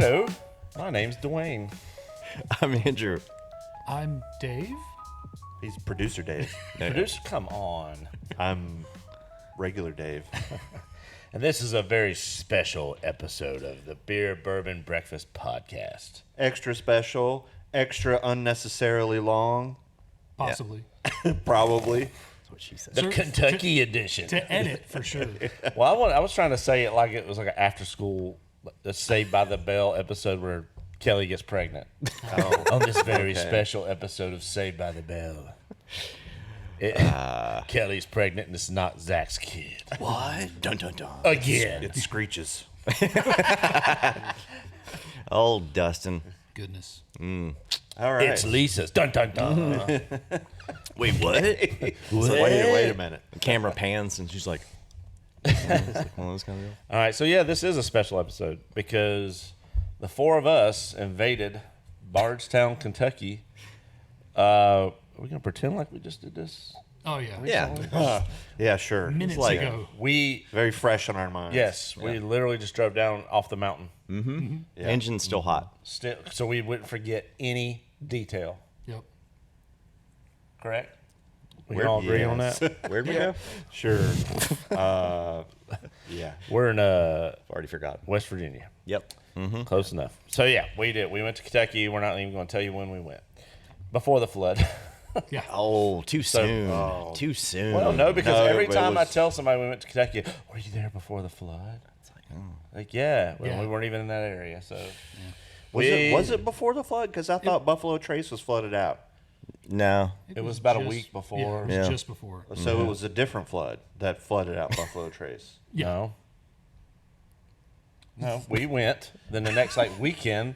Hello, my name's Dwayne. I'm Andrew. I'm Dave. He's producer Dave. Producer, come on. I'm regular Dave. And this is a very special episode of the Beer-Bourbon-Breakfast Podcast. Extra special, extra unnecessarily long. Possibly. Probably. That's what she said. The Kentucky edition. To edit, for sure. Well, I was trying to say it like it was like an after-school Saved by the Bell episode where Kelly gets pregnant. On this very special episode of Saved by the Bell. Kelly's pregnant and it's not Zach's kid. What? Dun dun dun. Again. It screeches. Oh, Dustin. Goodness. All right. It's Lisa's. Dun, dun, dun. Wait, what? Wait a minute. The camera pans and she's like, it's like one of those kind of deal. All right, so yeah, this is a special episode because the four of us invaded Bardstown, Kentucky. Are we going to pretend like we just did this? Oh, yeah. Yeah. Yeah, sure. Minutes It's like ago. We, very fresh on our minds. yes, we literally just drove down off the mountain. Yeah. Engine's still hot. Still, so we wouldn't forget any detail, Yep. correct? We can all agree on Yes. that? Where'd we go? Sure. Yeah. We're in Already forgot. West Virginia. Yep. Close enough. So yeah, we did. We went to Kentucky. We're not even going to tell you when we went. Before the flood. Yeah. Oh, too soon. Too soon. Well, no, because No, every but it time I was- tell somebody we went to Kentucky, were you there before the flood? It's like, oh. Like, yeah. Well, Yeah. we weren't even in that area, so. Was it before the flood? Because I thought Buffalo Trace was flooded out. No. It was about a week before. Yeah, it was Yeah. just before. So it was a different flood that flooded out Buffalo Trace. Yeah. No, we went. Then the next weekend,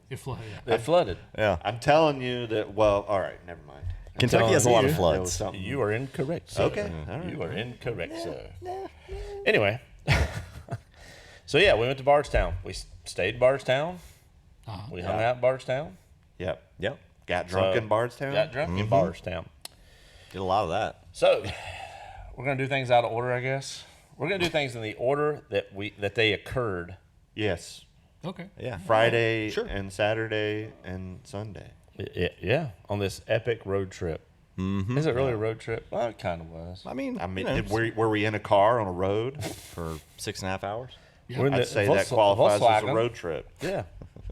It flooded. it flooded. Yeah. I'm telling you that, well, all right, never mind. Kentucky has a lot of you. There was floods. something. You are incorrect, sir. Okay, all right. You are incorrect, sir. Anyway, so yeah, we went to Bardstown. We stayed in Bardstown. We hung out in Bardstown. Yep. Yep. Got drunk So, in Bardstown? Got drunk in Bardstown. Did a lot of that. So we're gonna do things out of order, I guess. We're gonna do things in the order that they occurred. Yes. Okay. Yeah. Friday Sure. and Saturday and Sunday. Yeah, on this epic road trip. Is it really a road trip? Well, it kind of was. I mean, I mean, you know, were we in a car on a road? for 6.5 hours. Yeah. We're in I'd the say that qualifies as a Volkswagen. road trip. Yeah.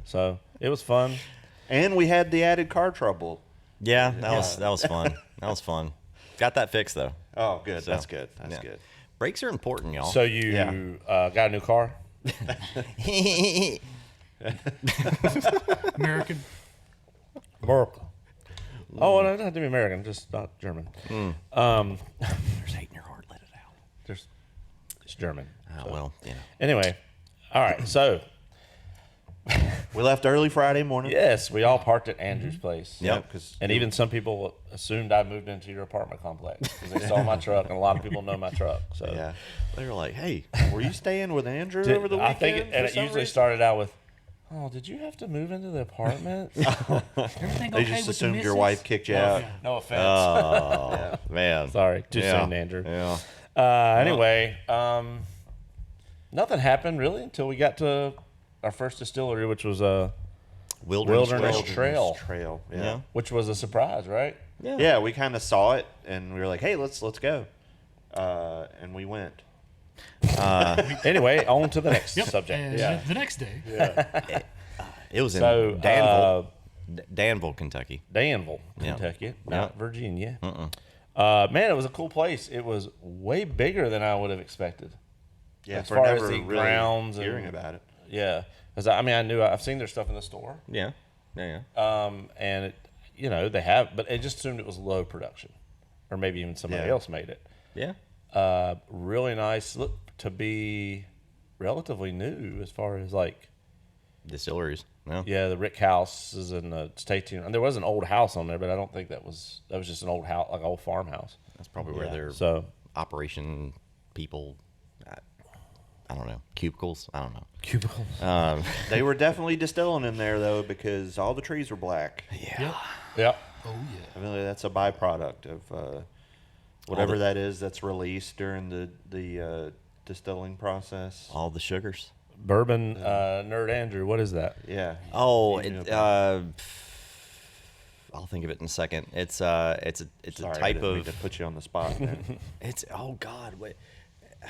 So it was fun. And we had the added car trouble. Yeah, that was fun. That was fun. Got that fixed though. Oh, good. So, That's good. That's yeah. good. Brakes are important, y'all. So you got a new car? American. America. Oh, no, it doesn't have to be American, just not German. There's hate in your heart. Let it out. It's German. Oh, well, you know. Anyway, all right. So We left early Friday morning. yes, we all parked at Andrew's place. Yep. Because And even some people assumed I moved into your apartment complex because they saw my truck, and a lot of people know my truck. So yeah. They were like, hey, Were you staying with Andrew Did- over the I weekend? think, and for it some usually reason? started out with, "Oh, did you have to move into the apartment?" Everything They okay just with the assumed your missus? wife kicked you out. Yeah. No offense. oh, man. Sorry, too Yeah. soon, Andrew. Yeah. Anyway, nothing happened really until we got to our first distillery, which was Wilderness Trail. Trail. Yeah. Yeah. which was a surprise, right? Yeah, we kind of saw it and we were like, "Hey, let's go," and we went. Anyway, on to the next subject. And the next day. It was in So, Danville. Danville, Kentucky. Danville, Yeah. Kentucky, not Yeah. Virginia. Man, it was a cool place. It was way bigger than I would have expected. Yeah, As we're far as never the really grounds hearing and- about it. Yeah, because I've seen their stuff in the store, Yeah. Yeah. and they have, but I just assumed it was low production, or maybe even somebody Yeah. else made it. Yeah. Really nice. Look to be relatively new as far as like. Distilleries. No. Yeah, the Rick houses and the station. And there was an old house on there, but I don't think that was just an old house, like an old farmhouse. That's probably where their So operation people, I don't know, cubicles. I don't know. cubicles. They were definitely distilling in there though because all the trees were black. Yeah. Yep. Yeah. Oh, yeah. I mean, that's a byproduct of whatever that is that's released during the distilling process. All the sugars. Bourbon Nerd Andrew. What is that? Yeah. Oh, You knew it, about I'll think of it in a second. It's a Sorry, I type didn't mean of to put you on the spot there. it's oh God, wait.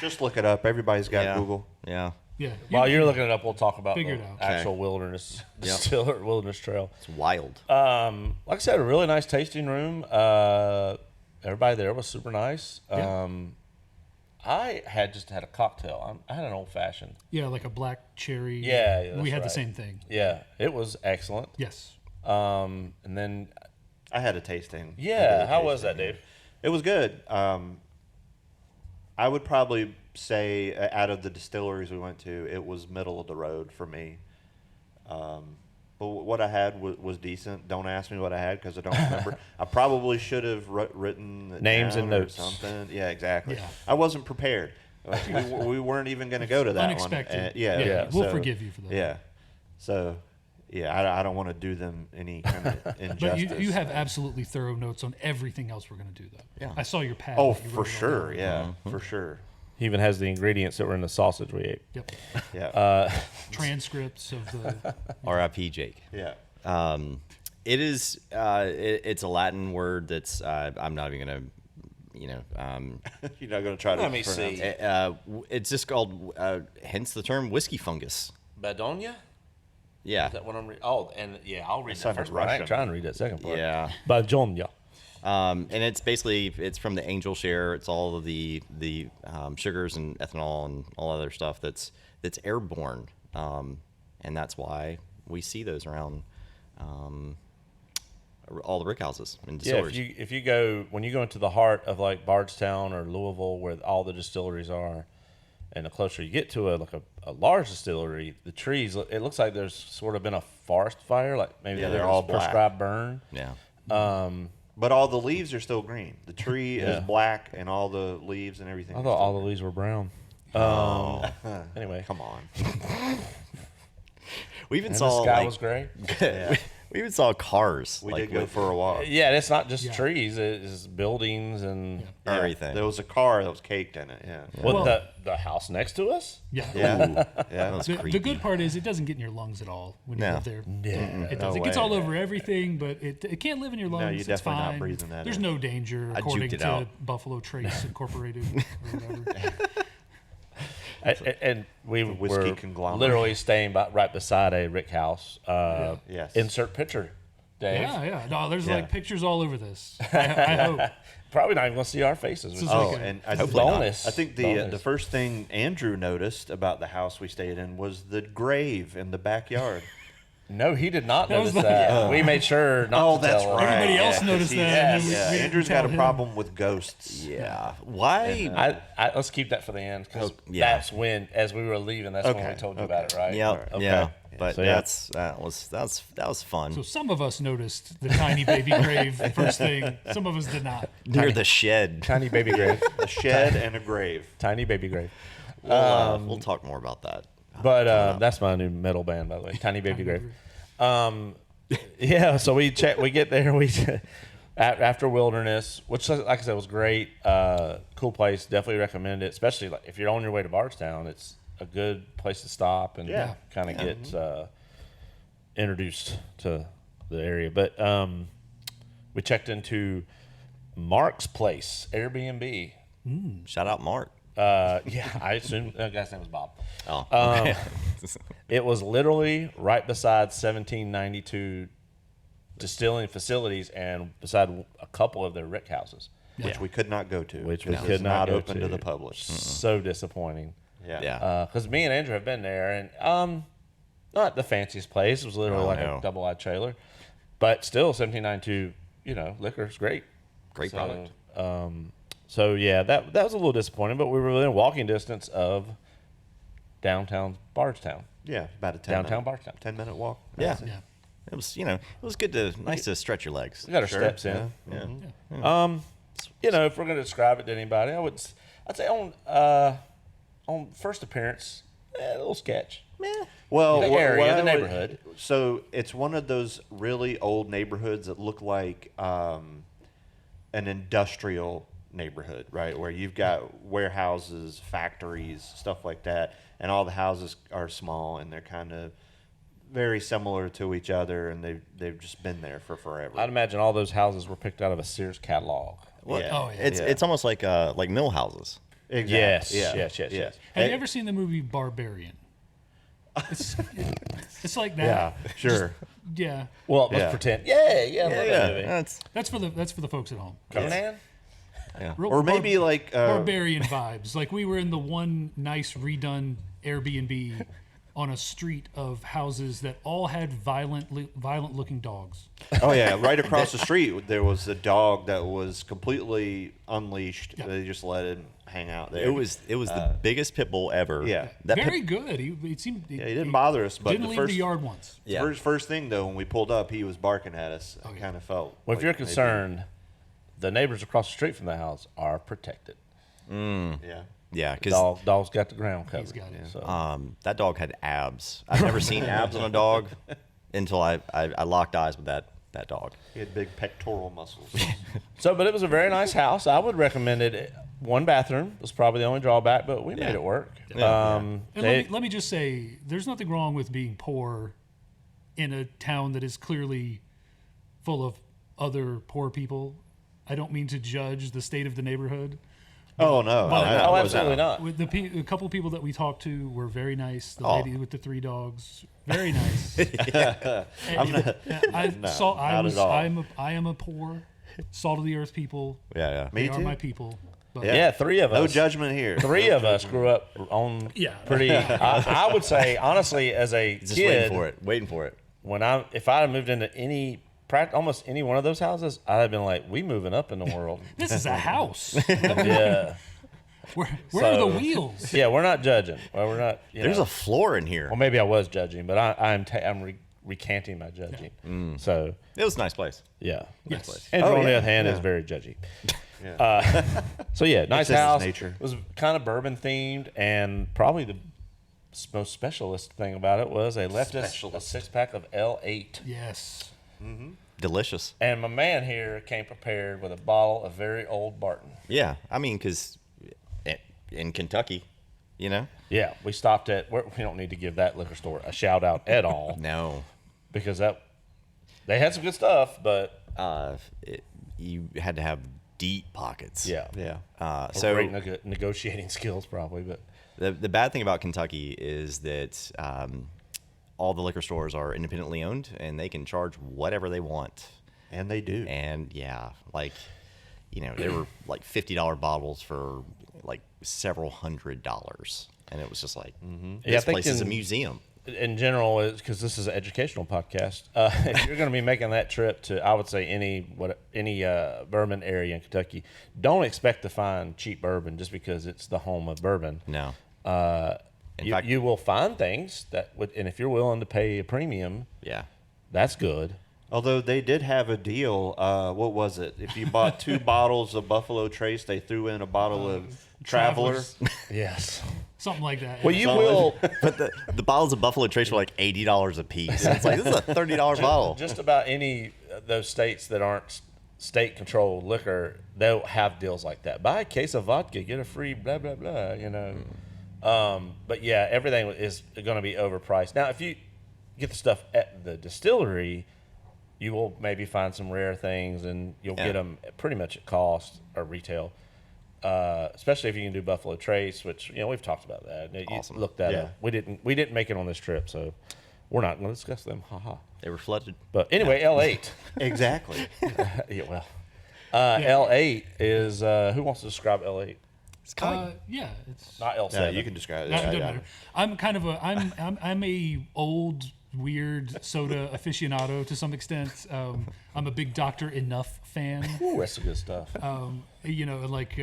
Just look it up. Everybody's got Yeah. Google. Yeah. Yeah. While you're looking it up, we'll talk about Figure the it out. actual wilderness distiller, wilderness trail. It's wild. Like I said, a really nice tasting room. Everybody there was super nice. Yeah. I had just had a cocktail. I had an old fashioned. Yeah, like a black cherry. Yeah, that's we had the right. same thing. Yeah, it was excellent. Yes. And then, I had a tasting. I yeah, did a how was that, tasting. Dave? It was good. I would probably say out of the distilleries we went to, it was middle of the road for me. But what I had was decent. Don't ask me what I had because I don't remember. I probably should have written it Names down and or notes. something. Yeah, exactly. Yeah. I wasn't prepared. Like, we weren't even going to go to that Unexpected. one. Yeah, we'll forgive you for that. Yeah. So, yeah, I don't want to do them any kind of injustice. But you have absolutely thorough notes on everything else we're going to do, though. Yeah. I saw your pad. Oh, that you for wrote it all sure. down. Yeah, for sure. He even has the ingredients that were in the sausage we ate. Yep. Yeah. Transcripts of the. R.I.P. Jake. Yeah. It is. It's a Latin word that's. I'm not even gonna. You're not going to try to Let me pronounce see. it. It's just called. Hence the term whiskey fungus. Badonia? Yeah. Is that what I'm reading? Oh, and yeah, I'll read that sounded first part. I ain't Russian. trying to read that second part. Yeah. Badonia. And it's basically it's from the angel share. It's all of the sugars and ethanol and all other stuff that's airborne, and that's why we see those around all the rick houses and Yeah, distilleries. if you go when you go into the heart of like Bardstown or Louisville, where all the distilleries are, and the closer you get to a large distillery, the trees, it looks like there's sort of been a forest fire, like maybe Yeah, they're they're all all black. prescribed burn. Yeah. But all the leaves are still green. The tree Yeah. is black, and all the leaves and everything. I are thought still all the green. leaves were brown. Anyway, Come on. We even and saw the sky like, was gray. we even saw cars. We like, did go with for a walk. Yeah, it's not just Yeah. trees; it's buildings and Yeah, everything. There was a car that was caked in it. Yeah. what Well- the house next to us. Yeah. Yeah. That Yeah. was The creepy. good part is it doesn't get in your lungs at all when you No. live there. Yeah. It does. No it gets way. all over everything, but it can't live in your lungs. you're It's definitely not fine. breathing that There's in. no danger I according juked it to out. Buffalo Trace Incorporated or whatever. And we whiskey were conglomerate. literally staying right beside a rick house. Yes. Insert picture, Dave. Yeah, yeah. No, there's Yeah. like pictures all over this. I hope. Probably not even going to see our faces. This is Oh, like a- and I Hopefully think, not. I think Bonus. the first thing Andrew noticed about the house we stayed in was the grave in the backyard. No, he did not That was notice like- that. We made sure not to tell him. Everybody else Yeah, noticed 'cause that, and then we didn't Andrew's tell got a him. problem with ghosts. Yeah. Why? Let's keep that for the end because yeah. that's when, as we were leaving, that's when we Okay, told you okay. about it, right? Yep. Okay. Yeah. But So, yeah. that was fun. So some of us noticed the tiny baby grave first thing. Some of us did not. Near the shed. Tiny baby grave. A shed and a grave. Tiny baby grave. We'll talk more about that. But that's my new metal band, by the way. Tiny baby grave. Yeah, so we get there. After Wilderness, which, like I said, was great. Cool place. Definitely recommend it, especially like if you're on your way to Bardstown. It's a good place to stop and Yeah. kind of get introduced to the area. But we checked into Mark's place, Airbnb. Shout out Mark. Yeah, I assume the guy's name was Bob. Oh. Okay. It was literally right beside 1792 distilling facilities and beside a couple of their rick houses. Which we could not go to. Which we because could it's not go open to to. the public. So disappointing. Yeah. Yeah. Because me and Andrew have been there, and not the fanciest place. It was literally Oh, like no. a double-wide trailer, but still 1792. Liquor is great. Great So, product. So yeah, that was a little disappointing, but we were within walking distance of downtown Bardstown. Yeah, about a 10 Downtown minute, Bardstown. 10-minute walk. Yeah. That's it. Yeah. It was, it was good nice to stretch your legs. We got our Sure, steps in. yeah. Yeah. If we're gonna describe it to anybody, I'd say on first appearance, a little sketch. Well, The what area, I the would- neighborhood. So it's one of those really old neighborhoods that look like an industrial neighborhood, right? Where you've got warehouses, factories, stuff like that, and all the houses are small and they're kind of very similar to each other, and they've just been there for forever. I'd imagine all those houses were picked out of a Sears catalog. Well, Yeah. Oh, yeah. It's almost like mill houses. Exactly. Yes. Have And- you ever seen the movie Barbarian? It's like Yeah, that. sure. Yeah. Well, let's Yeah. pretend. Yeah, I love that movie. That's That's for the folks at home. Conan? Real Or maybe like barbarian vibes. Like we were in the one nice redone Airbnb on a street of houses that all had violent looking dogs. oh yeah, right across the street there was a dog that was completely unleashed. Yeah. They just let him hang out there. it was the biggest pit bull ever. Yeah. That Very pit, good. It seemed Yeah, he didn't bother us, but didn't the leave first the yard once. Yeah. first thing though, when we pulled up, he was barking at us. I yeah. kind of felt. Well, if like you're maybe- concerned, the neighbors across the street from the house are protected. yeah. yeah, because Dog's got the ground covered. He's got it. So. that dog had abs. I've never seen abs on a dog until I locked eyes with that dog. He had big pectoral muscles. But it was a very nice house. I would recommend it. One bathroom was probably the only drawback, but we made it work. And let me just say, there's nothing wrong with being poor in a town that is clearly full of other poor people. I don't mean to judge the state of the neighborhood. Oh no! Oh, absolutely not. With a couple people that we talked to were very nice. The Oh. lady with the 3 dogs, very nice. I'm not. I am a poor, salt of the earth people. Yeah. Me They are too. my people. But Yeah, 3 of us. No judgment here. 3 of us grew up on pretty. I would say honestly, as a Just kid, waiting for it. if I had moved into almost any one of those houses, I'd have been like, we moving up in the world. this is a house. Yeah, Where are the So- wheels? yeah, we're not judging. Well, we're not. There's a floor in here. Well, maybe I was judging, but I'm recanting my judging. So It was a nice place. yeah, Yes. Andrew on the yeah, other hand is yeah. very judgy. Yeah. So yeah, nice just his house. nature. It was kind of bourbon themed, and probably the most specialist thing about it was they left us a Specialist. 6-pack of L8. Yes. Delicious. And my man here came prepared with a bottle of very old Barton. Yeah, I mean, because in Kentucky, you know. Yeah, we stopped at. We don't need to give that liquor store a shout out at all No, because they had some good stuff, but you had to have deep pockets. yeah, Yeah. So great negotiating skills probably, but the bad thing about Kentucky is that all the liquor stores are independently owned and they can charge whatever they want. And they do. And yeah, like, you know, they were like $50 bottles for like several $100s. And it was just like, Yeah, this I think place is a museum. in general, because this is an educational podcast, if you're going to be making that trip to, I would say any bourbon area in Kentucky, don't expect to find cheap bourbon just because it's the home of bourbon. No. In You, fact, you will find things that would, and if you're willing to pay a premium, yeah. that's good. Although they did have a deal. What was it? If you bought 2 bottles of Buffalo Trace, they threw in a bottle of Traveler. Travelers. Yes. Something like that. Well, you Solid. will. But the bottles of Buffalo Trace were like $80 a piece. It's like, this is a $30 bottle. Just about any of those states that aren't state-controlled liquor, they'll have deals like that. Buy a case of vodka, get a free blah, blah, blah, you know. But, yeah, everything is going to be overpriced. Now, if you get the stuff at the distillery, you will maybe find some rare things, and you'll get them pretty much at cost or retail, especially if you can do Buffalo Trace, which, you know, we've talked about that. You Awesome. look that Yeah. up. We didn't make it on this trip, so we're not going to discuss them. Ha-ha. They were flooded. But anyway, L8. Exactly. Yeah, well, L8 is who wants to describe L8? It's kind of yeah, it's Not L7. Yeah, you can describe it. not, Yeah, doesn't yeah. matter. I'm kind of I'm a old weird soda aficionado to some extent. I'm a big Dr. Enough fan. Ooh, that's some good stuff. You know, like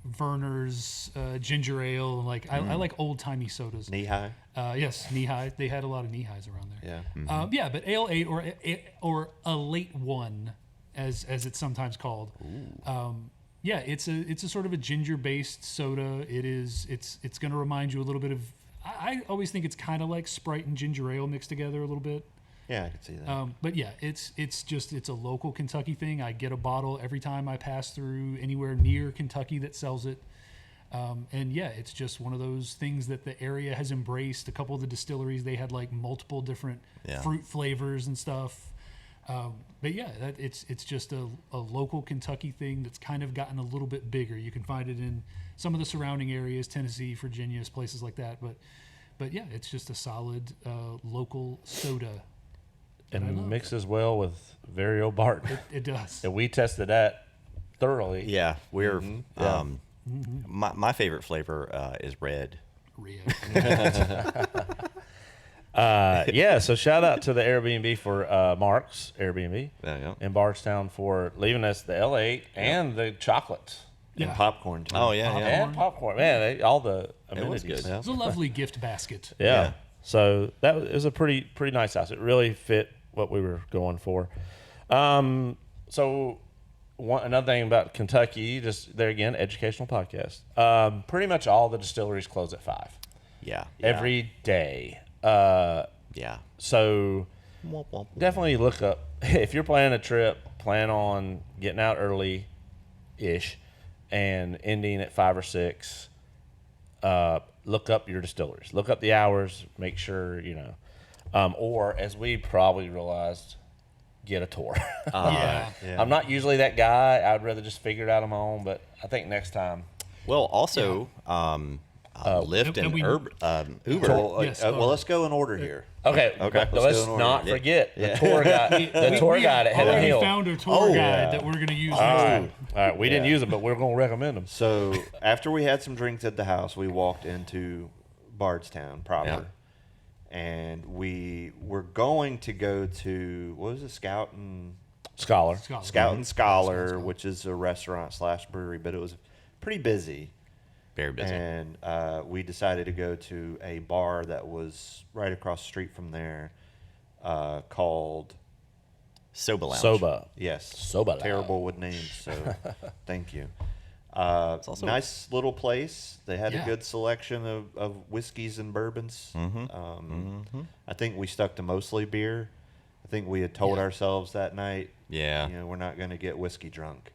Verner's ginger ale. Like I like old timey sodas. Knee high. Yes, knee high. They had a lot of knee highs around there. Yeah. Yeah, but ale 8 or a late one, as it's sometimes called. Yeah, it's a sort of a ginger based soda. It's going to remind you a little bit of. I always think it's kind of like Sprite and ginger ale mixed together a little bit. Yeah, I can see that. But yeah, it's a local Kentucky thing. I get a bottle every time I pass through anywhere near Kentucky that sells it. And yeah, it's just one of those things that the area has embraced. A couple of the distilleries, they had like multiple different fruit flavors and stuff. But yeah, it's just a local Kentucky thing that's kind of gotten a little bit bigger. You can find it in some of the surrounding areas, Tennessee, Virginia, places like that. But yeah, it's just a solid local soda. And mixes well with very old Barton. It does. And we tested that thoroughly. Yeah, we're my favorite flavor is red. Rio. So shout out to the Airbnb for Mark's Airbnb in Bardstown for leaving us the L8 and the chocolates. And popcorn, too. Oh, yeah. And popcorn. Man, all the amenities. It was good. It's a lovely gift basket. Yeah. So it was a pretty nice house. It really fit what we were going for. Another thing about Kentucky, just there again, educational podcast. Pretty much all the distilleries close at 5. Yeah. Every day. Yeah. So definitely look up, if you're planning a trip, plan on getting out early-ish and ending at 5 or 6. Look up your distilleries. Look up the hours. Make sure, or as we probably realized, get a tour. I'm not usually that guy. I'd rather just figure it out on my own, but I think next time. Well, also, Lyft and Uber. Well, let's go in order here. Okay. Let's not forget the tour guide. The tour guide at Head already Hill. found a tour guide that we're going to use next time. All right. We didn't use them, but we're going to recommend them. So after we had some drinks at the house, we walked into Bardstown proper. And we were going to go to, what was it, Scout and Scholar, which is a restaurant / brewery, but it was pretty busy. Very busy. And we decided to go to a bar that was right across the street from there called Soba Lounge. Soba. Yes. Soba Lounge. Terrible with names, so thank you. It's also nice little place. They had a good selection of whiskeys and bourbons. I think we stuck to mostly beer. I think we had told ourselves that night, we're not going to get whiskey drunk.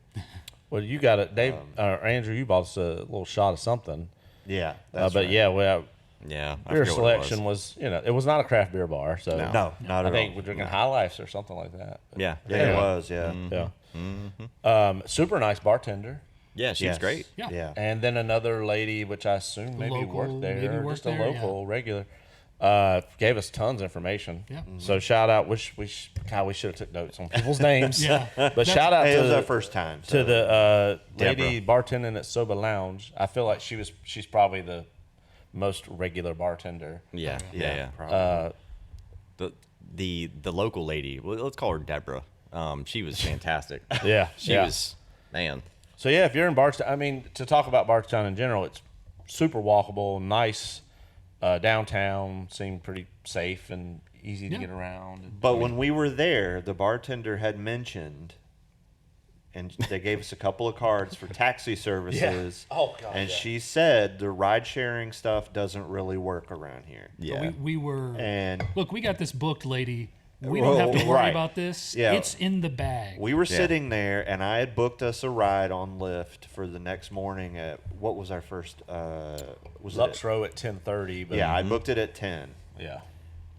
Well, you got it, Dave. Andrew, you bought us a little shot of something. Yeah, that's right. Beer selection was, it was not a craft beer bar, so no, not at all. I think we're drinking High Lifes or something like that. Yeah, it was. Yeah, super nice bartender. Yeah, she was great. Yeah. And then another lady, which I assume maybe worked there, just a local regular, gave us tons of information. Yeah. So shout out. We should have took notes on people's names. But shout out it was our first time to the lady bartending at Soba Lounge. I feel like she's probably the most regular bartender. Yeah. Probably. The local lady, let's call her Deborah. She was fantastic. She was, man. So if you're in Bardstown, to talk about Bardstown in general, it's super walkable, nice, downtown, seemed pretty safe and easy to get around. But when we were there, the bartender had mentioned, and they gave us a couple of cards for taxi services. Oh God! And she said the ride-sharing stuff doesn't really work around here. Yeah, we were. And look, we got this booked, lady. We don't have to worry about this. Yeah. It's in the bag. We were sitting there, and I had booked us a ride on Lyft for the next morning at, what was our first? Lux Row at 10:30. Yeah, I booked it at 10. Yeah.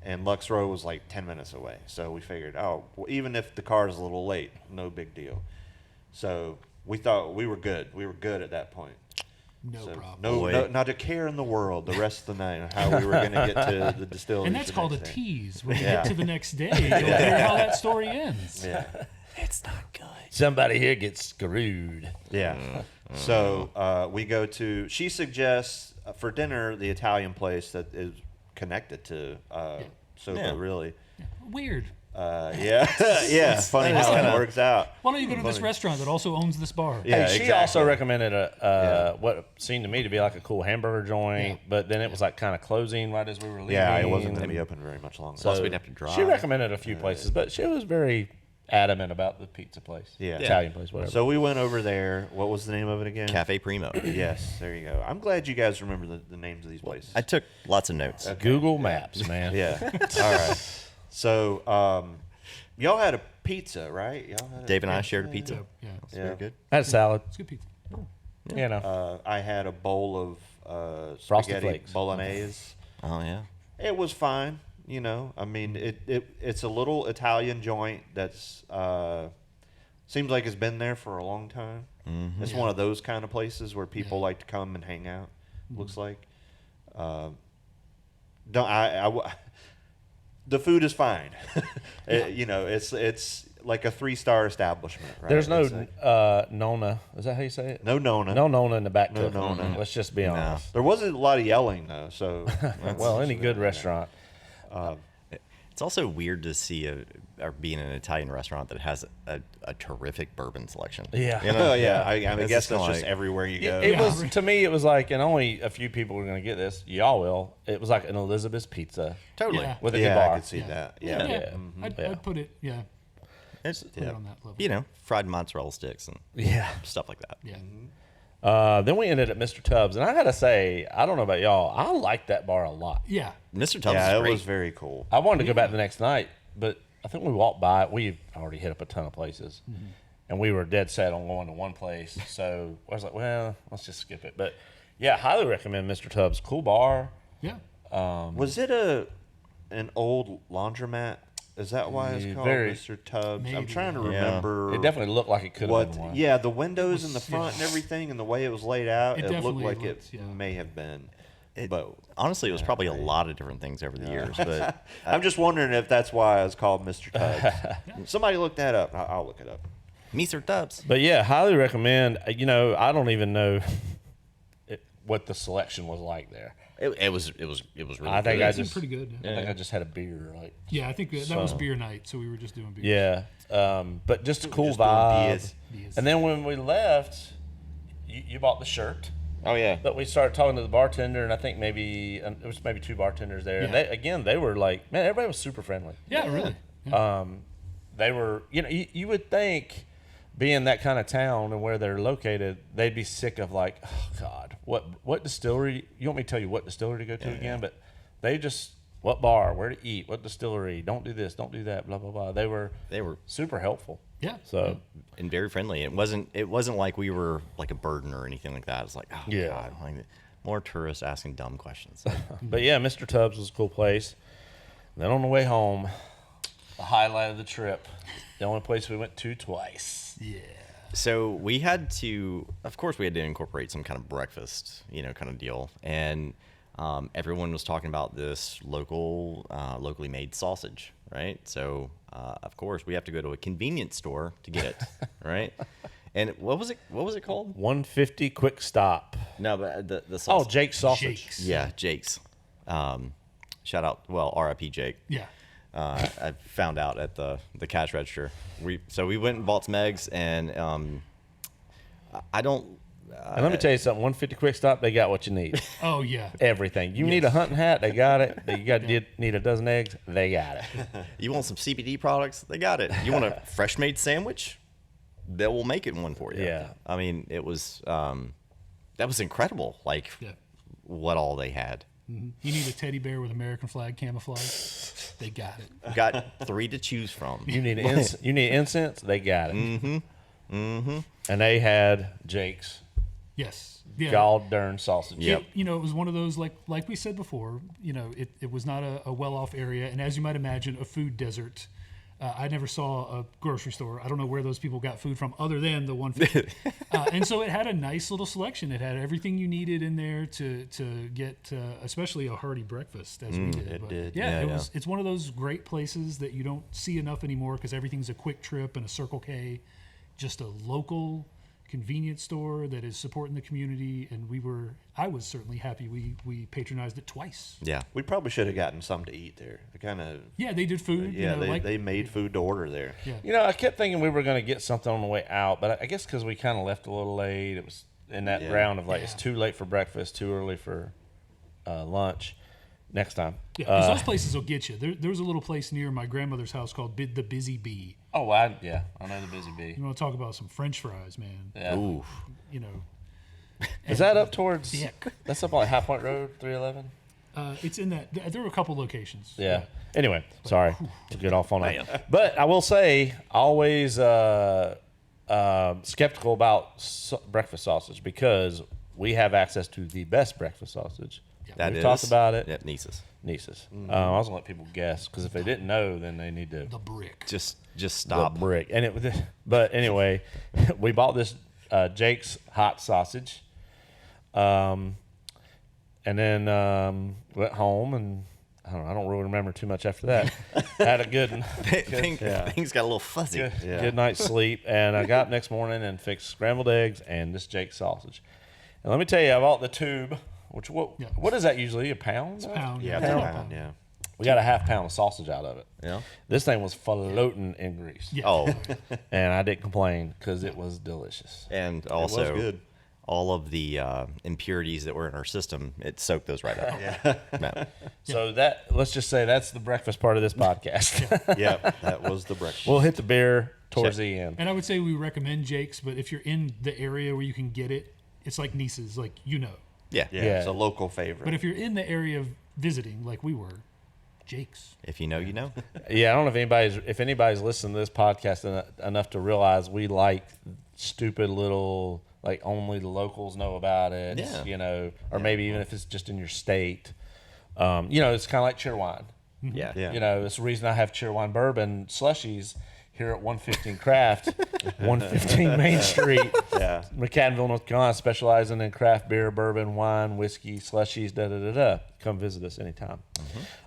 And Lux Row was like 10 minutes away. So we figured, even if the car is a little late, no big deal. So we thought we were good. We were good at that point. No problem. No, not a care in the world the rest of the night on how we were going to get to the distillery. And that's called a tease. When we get to the next day, you'll hear how that story ends. Yeah. It's not good. Somebody here gets screwed. Yeah. So we go to, she suggests for dinner the Italian place that is connected to Soba, really. Yeah. Weird. Yeah. Funny how it works out. Why don't you go to this restaurant that also owns this bar? Yeah, she also recommended what seemed to me to be like a cool hamburger joint, but then it was like kind of closing right as we were leaving. Yeah, it wasn't going to be open very much longer. Plus, we'd have to drive. She recommended a few places, but she was very adamant about the pizza place. Italian place, whatever. So we went over there. What was the name of it again? Cafe Primo. Yes, there you go. I'm glad you guys remember the names of these places. I took lots of notes. Google Maps, man. Yeah. All right. So, y'all had a pizza, right? Y'all had Dave and I shared a pizza. Yeah. It's very good. I had salad. It's good pizza. You know, I had a bowl of Frosted spaghetti Flakes. bolognese. Oh yeah. It was fine. You know, I mean, it's a little Italian joint that's seems like it's been there for a long time. Mm-hmm. It's one of those kind of places where people like to come and hang out. Looks like. The food is fine. You know, it's like a 3-star establishment. Right? there's no Nona. Is that how you say it? no Nona. No Nona in the back. No cooking. Nona. Let's just be honest. There wasn't a lot of yelling though. So Well, any good restaurant. It's also weird to see or be in an Italian restaurant that has a terrific bourbon selection. Yeah. You know? oh yeah, I It's guess kinda that's just like- everywhere you go. It was to me. It was like, and only a few people were going to get this. Y'all will. It was like an Elizabeth's pizza Totally. Yeah. with a good yeah, bar. I could see that. Yeah. Yeah. I'd put it. Yeah. It's, Put it on that level. you know, fried mozzarella sticks and Yeah. stuff like that. Yeah. Then we ended at Mr. Tubbs, and I gotta say, I don't know about y'all, I like that bar a lot. Yeah. Mr. Tubbs Yeah, is it great. was very cool. I wanted to go back the next night, but I think we walked by. We already hit up a ton of places, and we were dead set on going to one place. So I was like, well, let's just skip it. But yeah, highly recommend Mr. Tubbs. Cool bar. Yeah. Was it an old laundromat? Is that why it's called Very- Mr. Tubbs? I'm Maybe, trying to yeah. remember. It definitely looked like it could have what? been one. Yeah, the windows in the was- front yeah. and everything, and the way it was laid out, It it looked definitely like looked, it yeah. may have been. It- But honestly, it was probably a lot of different things over the years. But I'm just wondering if that's why it's called Mr. Tubbs. Somebody look that up. I'll look it up. Mr. Tubbs. But yeah, highly recommend. You know, I don't even know what the selection was like there. It was really I think good. I It seemed just pretty good. I think I just had a beer. Like Yeah, I think that was So- beer night, so we were just doing beer. yeah, but just a cool Just doing vibe. beers. Beers. And then when we left, you bought the shirt. Oh yeah. But we started talking to the bartender, and I think maybe there was maybe 2 bartenders there. And Yeah. they were like, man, everybody was super friendly. Yeah, really. Yeah. They were, you know, you would think, being that kind of town and where they're located, they'd be sick of like, oh God, what distillery? You want me to tell you what distillery to go to again? But they just, what bar, where to eat, what distillery, don't do this, don't do that, blah blah blah. They were super helpful. Yeah. So and very friendly. It wasn't like we were like a burden or anything like that. It's like, oh Yeah. God, like, more tourists asking dumb questions. But yeah, Mr. Tubbs was a cool place. Then on the way home, the highlight of the trip, the only place we went to twice. Yeah. So we had to, of course, we had to incorporate some kind of breakfast, kind of deal, and everyone was talking about this locally made sausage, right? So of course, we have to go to a convenience store to get it, right? And what was it called? 150 Quick Stop. No, but the Oh, sausage. Jake's Sausage. Jake's. Yeah, Jake's. Shout out, well, R.I.P. Jake. Yeah. I found out at the cash register. So we went and bought some eggs, and I don't. And let me tell you something, 150 Quick Stop, they got what you need. Oh yeah. Everything. You need a hunting hat, they got it. You need a dozen eggs, they got it. You want some CBD products? They got it. You want a fresh made sandwich? They will make it one for you. Yeah. I mean, it was that was incredible. Like Yeah. what all they had. You need a teddy bear with American flag camouflage. They got it. Got 3 to choose from. You need incense, they got it. Mm-hmm. And they had Jake's Yes. Yeah. god darn sausage. Yep. It was one of those like we said before. It was not a well-off area, and as you might imagine, a food desert. I never saw a grocery store. I don't know where those people got food from, other than the 150. And so it had a nice little selection. It had everything you needed in there to get, especially a hearty breakfast, as we did. it did. Yeah, Yeah, It's one of those great places that you don't see enough anymore because everything's a quick trip and a Circle K, just a local convenience store that is supporting the community. And I was certainly happy we patronized it twice. Yeah. We probably should have gotten some to eat there. They kind of Yeah, they did food. yeah, they made food to order there. Yeah. You know, I kept thinking we were going to get something on the way out, but I guess because we kind of left a little late. It was in that Yeah. round of like, it's Yeah. too late for breakfast, too early for lunch. Next time. Yeah, because those places will get you. There was a little place near my grandmother's house called the Busy Bee. Oh, I know the Busy Bee. You want to talk about some French fries, man? Yeah. Ooh. You know, Is that up towards? Yeah. That's up on like High Point Road, 311. It's in that. There were a couple locations. Yeah. Anyway, sorry to get off on that. But I will say, always skeptical about breakfast sausage because we have access to the best breakfast sausage. We've talked about it. Yep, Niece's. I was gonna let people guess because if they didn't know, then they need to The brick. Just stop. the brick. And but anyway, we bought this Jake's hot sausage, and then went home and I don't really remember too much after that. Had a good Things got a little fuzzy. good night's sleep, and I got up next morning and fixed scrambled eggs and this Jake's sausage. And let me tell you, I bought the tube. What is that usually? A pound? It's a pound. Yeah, It's it's a a pound, yeah. We got a half pound of sausage out of it. Yeah. This thing was floating in grease. Yeah. Oh, And I didn't complain because it was delicious. and also good. all of the impurities that were in our system, it soaked those right up. Yeah. So let's just say that's the breakfast part of this podcast. Yeah, that was the breakfast. We'll hit the beer towards the end. And I would say we recommend Jake's, but if you're in the area where you can get it, it's like Niece's, like Yeah. yeah, yeah. it's a local favorite. But if you're in the area of visiting, like we were, Jake's. If you know, you know. Yeah, I don't know if anybody's listened to this podcast enough to realize we like stupid little, like only the locals know about it. Yeah. Or maybe even if it's just in your state. It's kind of like cheerwine. Yeah. Yeah. It's the reason I have cheerwine bourbon slushies here at 115 Craft, 115 Main Street, Yeah. McAdenville, North Carolina, specializing in craft beer, bourbon, wine, whiskey, slushies, da-da-da-da. Come visit us anytime.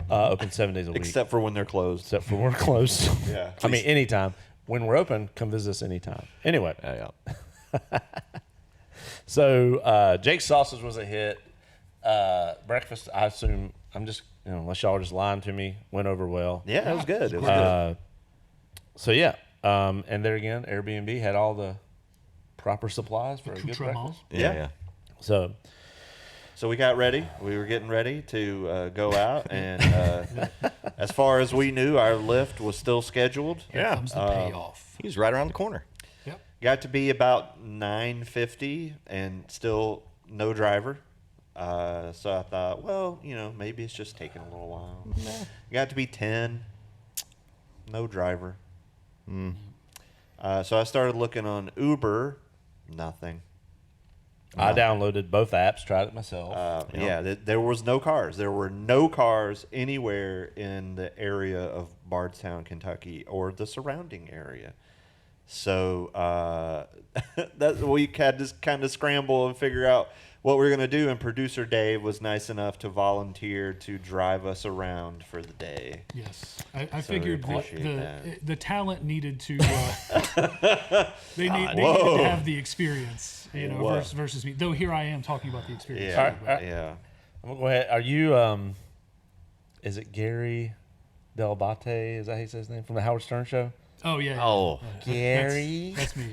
Open 7 days a week. Except for when they're closed. Except for we're closed. Yeah. I mean, anytime. When we're open, come visit us anytime. Anyway, Yeah. so Jake's sausage was a hit. Breakfast, I assume, unless y'all are just lying to me, went over well. Yeah, it was good. It was good. So yeah, and there again, Airbnb had all the proper supplies for a good Accoutrements. breakfast. Yeah. So So we got ready. We were getting ready to go out, and as far as we knew, our lift was still scheduled. Here comes the payoff. He was right around the corner. Yep. Got to be about 9:50, and still no driver. So I thought, well, maybe it's just taking a little while. Got to be 10, no driver. So I started looking on Uber, nothing. I downloaded both apps, tried it myself. There was no cars. There were no cars anywhere in the area of Bardstown, Kentucky, or the surrounding area. So we had to kind of scramble and figure out what we were going to do. And producer Dave was nice enough to volunteer to drive us around for the day. Yes, I So we figured appreciate the talent needed to. They needed to have the experience, Whoa. versus me. Though here I am talking about the experience. Yeah, All right. yeah. I'm gonna go ahead. Are you? Is it Gary Delabate? Is that how he says his name from the Howard Stern show? Oh yeah. Oh. Gary. That's me.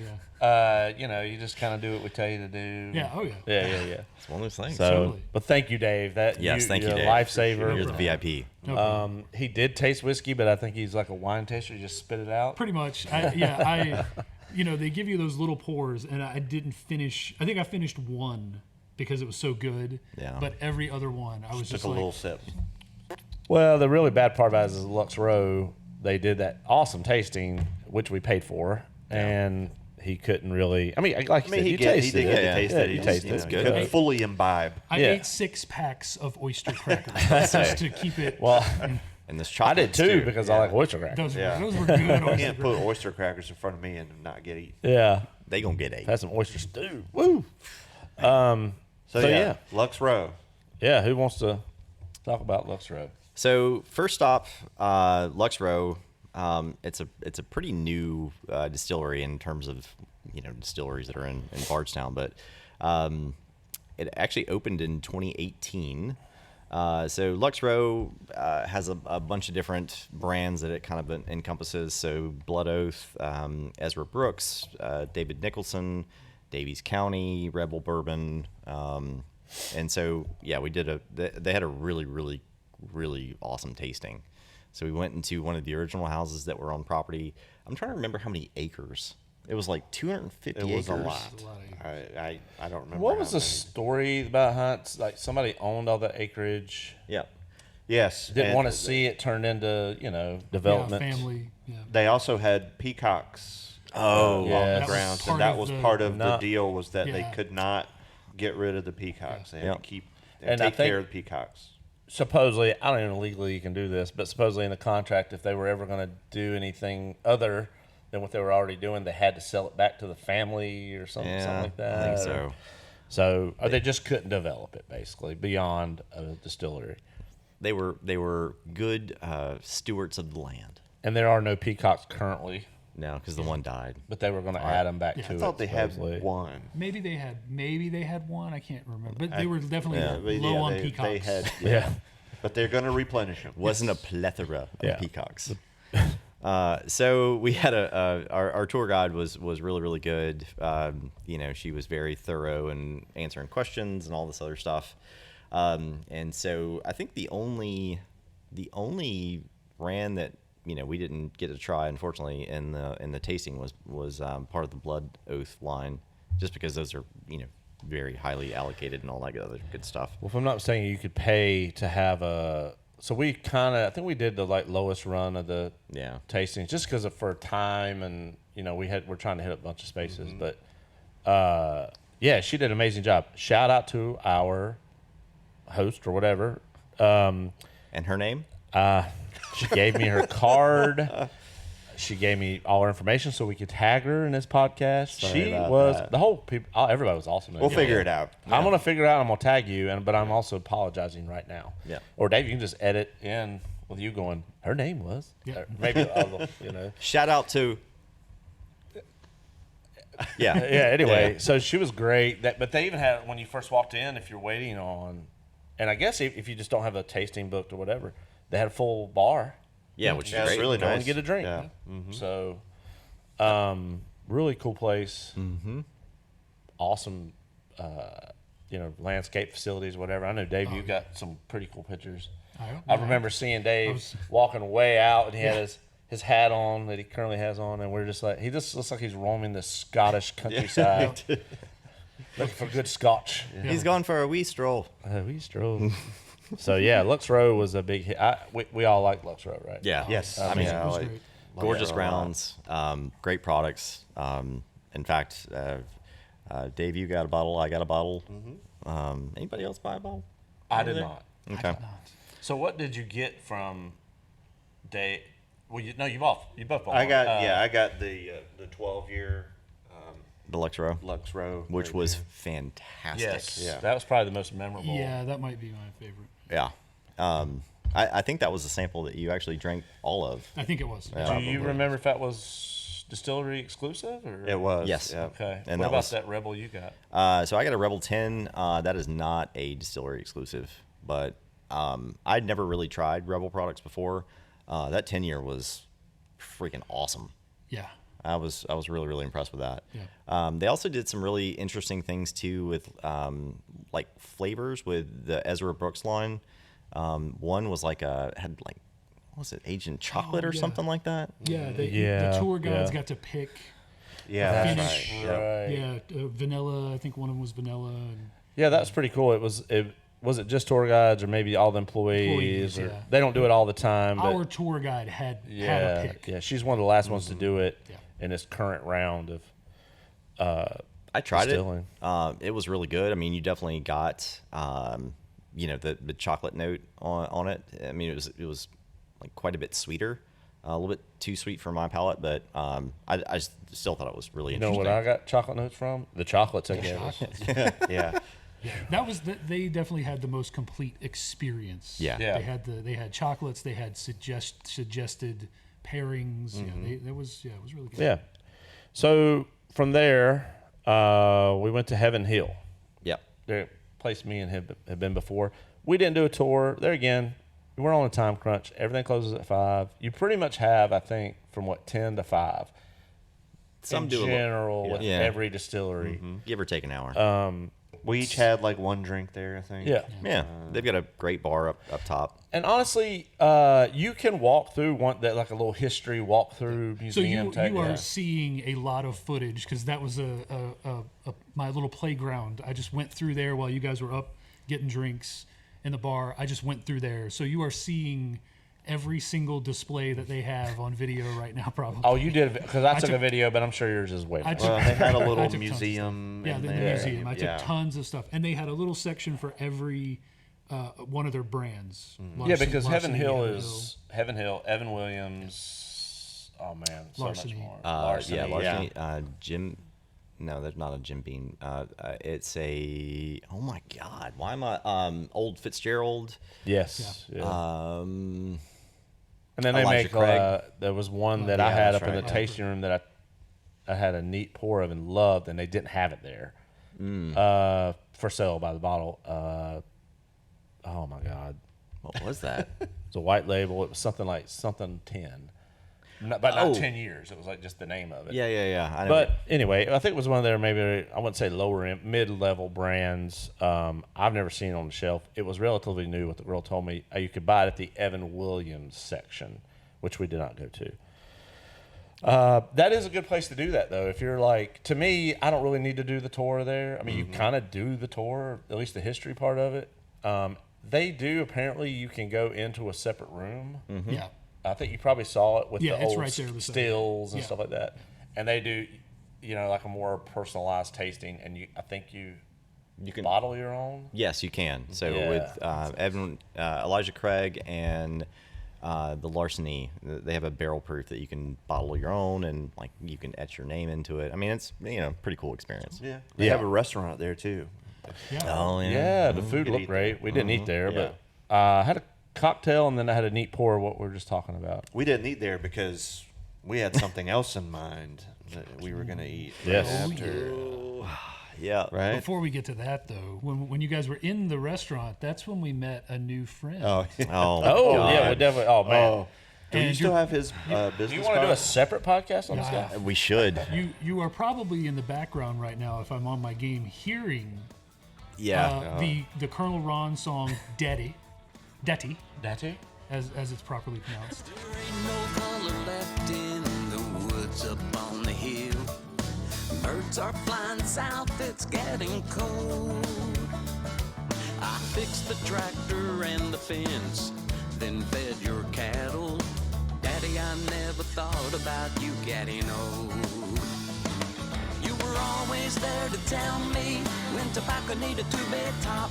Yeah. You just kind of do what we tell you to do. Yeah. Oh yeah. Yeah. It's one of those things. So, Totally. but thank you, Dave. Yes, thank you, you're a Dave. lifesaver. You're the VIP. No problem. He did taste whiskey, but I think he's like a wine taster. He just spit it out. Pretty much. They give you those little pours, and I didn't finish. I think I finished one because it was so good. Yeah. But every other one, I was Took just a like, little sip. Well, the really bad part about it is Lux Row. They did that awesome tasting, which we paid for, and he couldn't really. I mean, like you said, He you did tasted get it. to taste it. you He tasted just, it. good. couldn't fully imbibe. I Yeah. ate 6 packs of oyster crackers just to keep it. Well, And this I chocolate did too because I like oyster crackers. Those were good You oyster can't put crackers. oyster crackers in front of me and not get eaten. Yeah, They gonna get 8. had some oyster stew. Woo. So So, yeah. Lux Row. Yeah, who wants to talk about Lux Row? So first stop, Lux Row. It's a pretty new distillery in terms of distilleries that are in Bardstown, but it actually opened in 2018. So Lux Row has a bunch of different brands that it kind of encompasses. So Blood Oath, Ezra Brooks, David Nicholson, Davies County, Rebel Bourbon, and so we did they had a really, really, really awesome tasting. So we went into one of the original houses that were on property. I'm trying to remember how many acres It was like 250 It was acres. a lot. It's a lot of acres. I don't remember. What how was the many. story about hunts? Like somebody owned all the acreage, Yeah. Yes. didn't and want to see it turned into development. Yeah, family. Yeah. They also had peacocks. Oh, along yeah. the That was grounds, part and that of was the- part of the Not- deal was that they Yeah. could not get rid of the peacocks. They had Yeah. to keep And and I take think- care of the peacocks. Supposedly, I don't even know legally you can do this, but supposedly in the contract, if they were ever going to do anything other than what they were already doing, they had to sell it back to the family or something, Yeah, something like that. I think or- so. So they just couldn't develop it basically beyond a distillery. They were good stewards of the land. And there are no peacocks currently, No, because the one died. but they were going to add them back Yeah. to I it. thought they had supposedly. one. Maybe they had one. I can't remember, but they were definitely Yeah. low on they, peacocks. They had, Yeah. but they're going to replenish them. Wasn't a plethora of Yeah. peacocks. So we had our tour guide was really, really good. She was very thorough in answering questions and all this other stuff. And so I think the only brand that we didn't get to try, unfortunately, in the tasting was part of the Blood Oath line, just because those are very highly allocated and all that other good stuff. Well, if I'm not mistaken, you could pay to have a. So we I think we did the lowest run of the Yeah. tastings just because for time and we're trying to hit a bunch of spaces, but yeah, she did an amazing job. Shout out to our host or whatever. And her name? She gave me her card. She gave me all her information so we could tag her in this podcast. Sorry She about was that. the whole people. Everybody was awesome. We'll figure it out. I'm gonna figure it out. I'm gonna tag you, but I'm also apologizing right now. Yeah. Or Dave, you can just edit in with you going. Her name was. Yeah. Or maybe Shout out to. Yeah. Yeah. Anyway, so she was great. But they even had when you first walked in, if you're waiting on, and I guess if you just don't have a tasting booked or whatever, they had a full bar. Yeah, which is Yeah, it's great. really Go nice. and get a drink. Yeah. So, really cool place. Mm-hmm. Awesome, landscape facilities, whatever. I know Dave, you got some pretty cool pictures. I remember seeing Dave walking way out, and he had his hat on that he currently has on, and we're just like, he just looks like he's roaming the Scottish countryside, looking for good Scotch. He's gone for a wee stroll. We stroll. So yeah, Lux Row was a big hit. We all like Lux Row, right? Yeah. Yes. I mean, It was like- great. gorgeous Yeah. grounds, great products. In fact, Dave, you got a bottle. I got a bottle. Anybody else buy a bottle? I did not. Okay. So what did you get from Dave? Well, you both bought. I got one. I got the 12-year The Lux Row, Lux Row, which right was there. fantastic. Yes, Yeah. that was probably the most memorable. Yeah, that might be my favorite. Yeah. I think that was the sample that you actually drank all of. I think it was. Do you remember if that was distillery exclusive or? It was. Yes. Yeah. Okay. And what that about was- that Rebel you got? So I got a Rebel 10. That is not a distillery exclusive, but I'd never really tried Rebel products before. That 10-year was freaking awesome. Yeah. I was really, really impressed with that. Yeah. They also did some really interesting things too with like flavors with the Ezra Brooks line. One was had what was it, aged in chocolate or yeah. something like that? Yeah. Yeah, The tour guides yeah. got to pick. Yeah, that's Finish. right. Yep. Right. Yeah, vanilla. I think one of them was vanilla. And Yeah, that's pretty cool. Was it just tour guides or maybe all the employees? Employees, Or, yeah. They don't do it all the time. But our tour guide had a yeah, pick. yeah, she's one of the last ones to do it Yeah. in this current round of. I tried Distilling. it. It was really good. I mean, you definitely got the chocolate note on it. I mean, it was like quite a bit sweeter, a little bit too sweet for my palate, but I still thought it was really You know interesting. what I got chocolate notes from? The chocolates I gave us. Yeah. Yeah, that was they definitely had the most complete experience. Yeah. Yeah. They had chocolates. They had suggested pairings. Mm-hmm. Yeah, it was really good. Yeah. So from there, we went to Heaven Hill. Yep. The place me and have been before. We didn't do a tour. There again, we're on a time crunch. Everything closes at 5. You pretty much have, I think, from 10 to 5. Some in do a little- general with Yeah. every distillery. give or take an hour. We each had like one drink there, I think. Yeah. Yeah, they've got a great bar up top. And honestly, you can walk through like a little history walkthrough So museum. you are seeing a lot of footage because that was my little playground. I just went through there while you guys were up getting drinks in the bar. I just went through there. So you are seeing every single display that they have on video right now, probably. Oh, you did, because I took a video, but I'm sure yours is way better. Well, they had a I little took museum. Yeah, in the there. museum. I took Yeah. tons of stuff, and they had a little section for every one of their brands. Yeah, because Larceny, Heaven Hill, Evan Williams. Oh man, so Larceny. much more. Larceny. Jim. No, that's not a Jim Beam. It's a. Oh my God! Why am I? Old Fitzgerald. Yes. Yeah. And then they Elijah make. Craig. There was one that I Yeah, had that's up in the right. tasting room that I had a neat pour of and loved, and they didn't have it there. For sale by the bottle. Oh my God. What was that? It's a white label. It was something 10. But not 10 years. It was like just the name of it. Yeah. I know. But anyway, I think it was one of their maybe, I wouldn't say lower end, mid-level brands. I've never seen it on the shelf. It was relatively new. What the girl told me, you could buy it at the Evan Williams section, which we did not go to. That is a good place to do that, though. If you're like, to me, I don't really need to do the tour there. I mean, you kind of do the tour, at least the history part of it. They do, apparently, you can go into a separate room. Yeah. I think you probably saw it with Yeah, the it's old right there beside it. stills and Yeah. stuff like that. And they do, like a more personalized tasting. And I think you can bottle your own. Yes, you can. So Yeah. with Evan, Elijah Craig, and the Larceny, they have a barrel proof that you can bottle your own, and like you can etch your name into it. I mean, it's pretty cool experience. Yeah. They Yeah. have a restaurant there too. Yeah. Oh Yeah, the food could looked eat great. We didn't eat there, Yeah. but I had a cocktail and then I had a neat pour of what we were just talking about. We didn't eat there because we had something else in mind that we were going to eat. Yes. After, Yeah. right? Before we get to that, though, when you guys were in the restaurant, that's when we met a new friend. Oh, Oh, Oh, God. yeah, we definitely. Oh, man. oh. Do you And still you're- have his business Do you want to do a card? separate podcast on this Yeah. guy? We should. You are probably in the background right now, if I'm on my game, hearing Yeah. the Colonel Ron song Detty, Daddy? as it's properly pronounced. There ain't no color left in the woods up on the hill. Birds are flying south, it's getting cold. I fixed the tractor and the fence, then fed your cattle. Daddy, I never thought about you getting old. You were always there to tell me when tobacco needed to be top.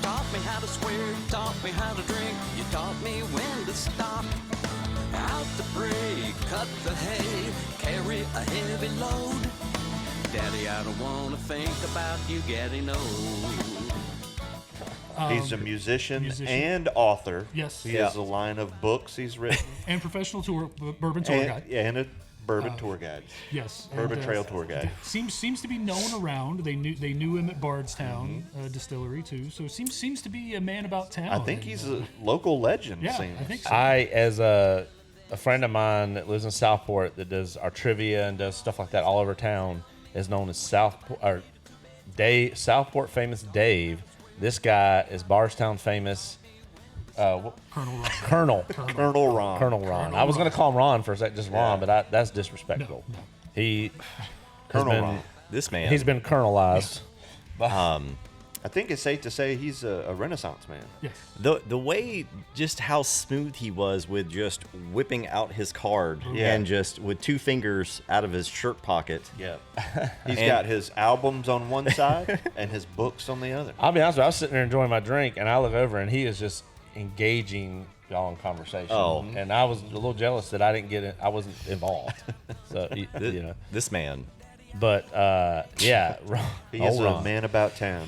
Taught me how to swear, taught me how to drink. You taught me when to stop. Out to pray, cut the hay, carry a heavy load. Daddy, I don't want to think about you getting old. He's a musician, musician. and author. Yes. He Yeah. has a line of books he's written. And professional bourbon tour guide. and a bourbon tour guide. Yes. Bourbon and, Trail tour guide. Seems to be known around. They knew him at Bardstown Distillery too. So seems to be a man about town. I think And, he's a local legend. yeah. seems. I think so. As a friend of mine that lives in Southport that does our trivia and does stuff like that all over town is known as Southport famous Dave. This guy is Bardstown famous Colonel Ron. Colonel Colonel Ron. Colonel Ron. I was going to call him Ron for a sec, just Ron, Yeah. but that's disrespectful. No. He Colonel has Ron. been, This man. he's been colonelized. I think it's safe to say he's a Renaissance man. Yes. The way, just how smooth he was with just whipping out his card Yeah. and just with 2 fingers out of his shirt pocket. Yeah. He's And- got his albums on one side and his books on the other. I'll be honest with you, I was sitting there enjoying my drink, and I look over, and he is just engaging y'all in conversation. Oh. And I was a little jealous that I didn't get it. I wasn't involved. So, you know. This man. But, yeah. He is old a Ron. man about town.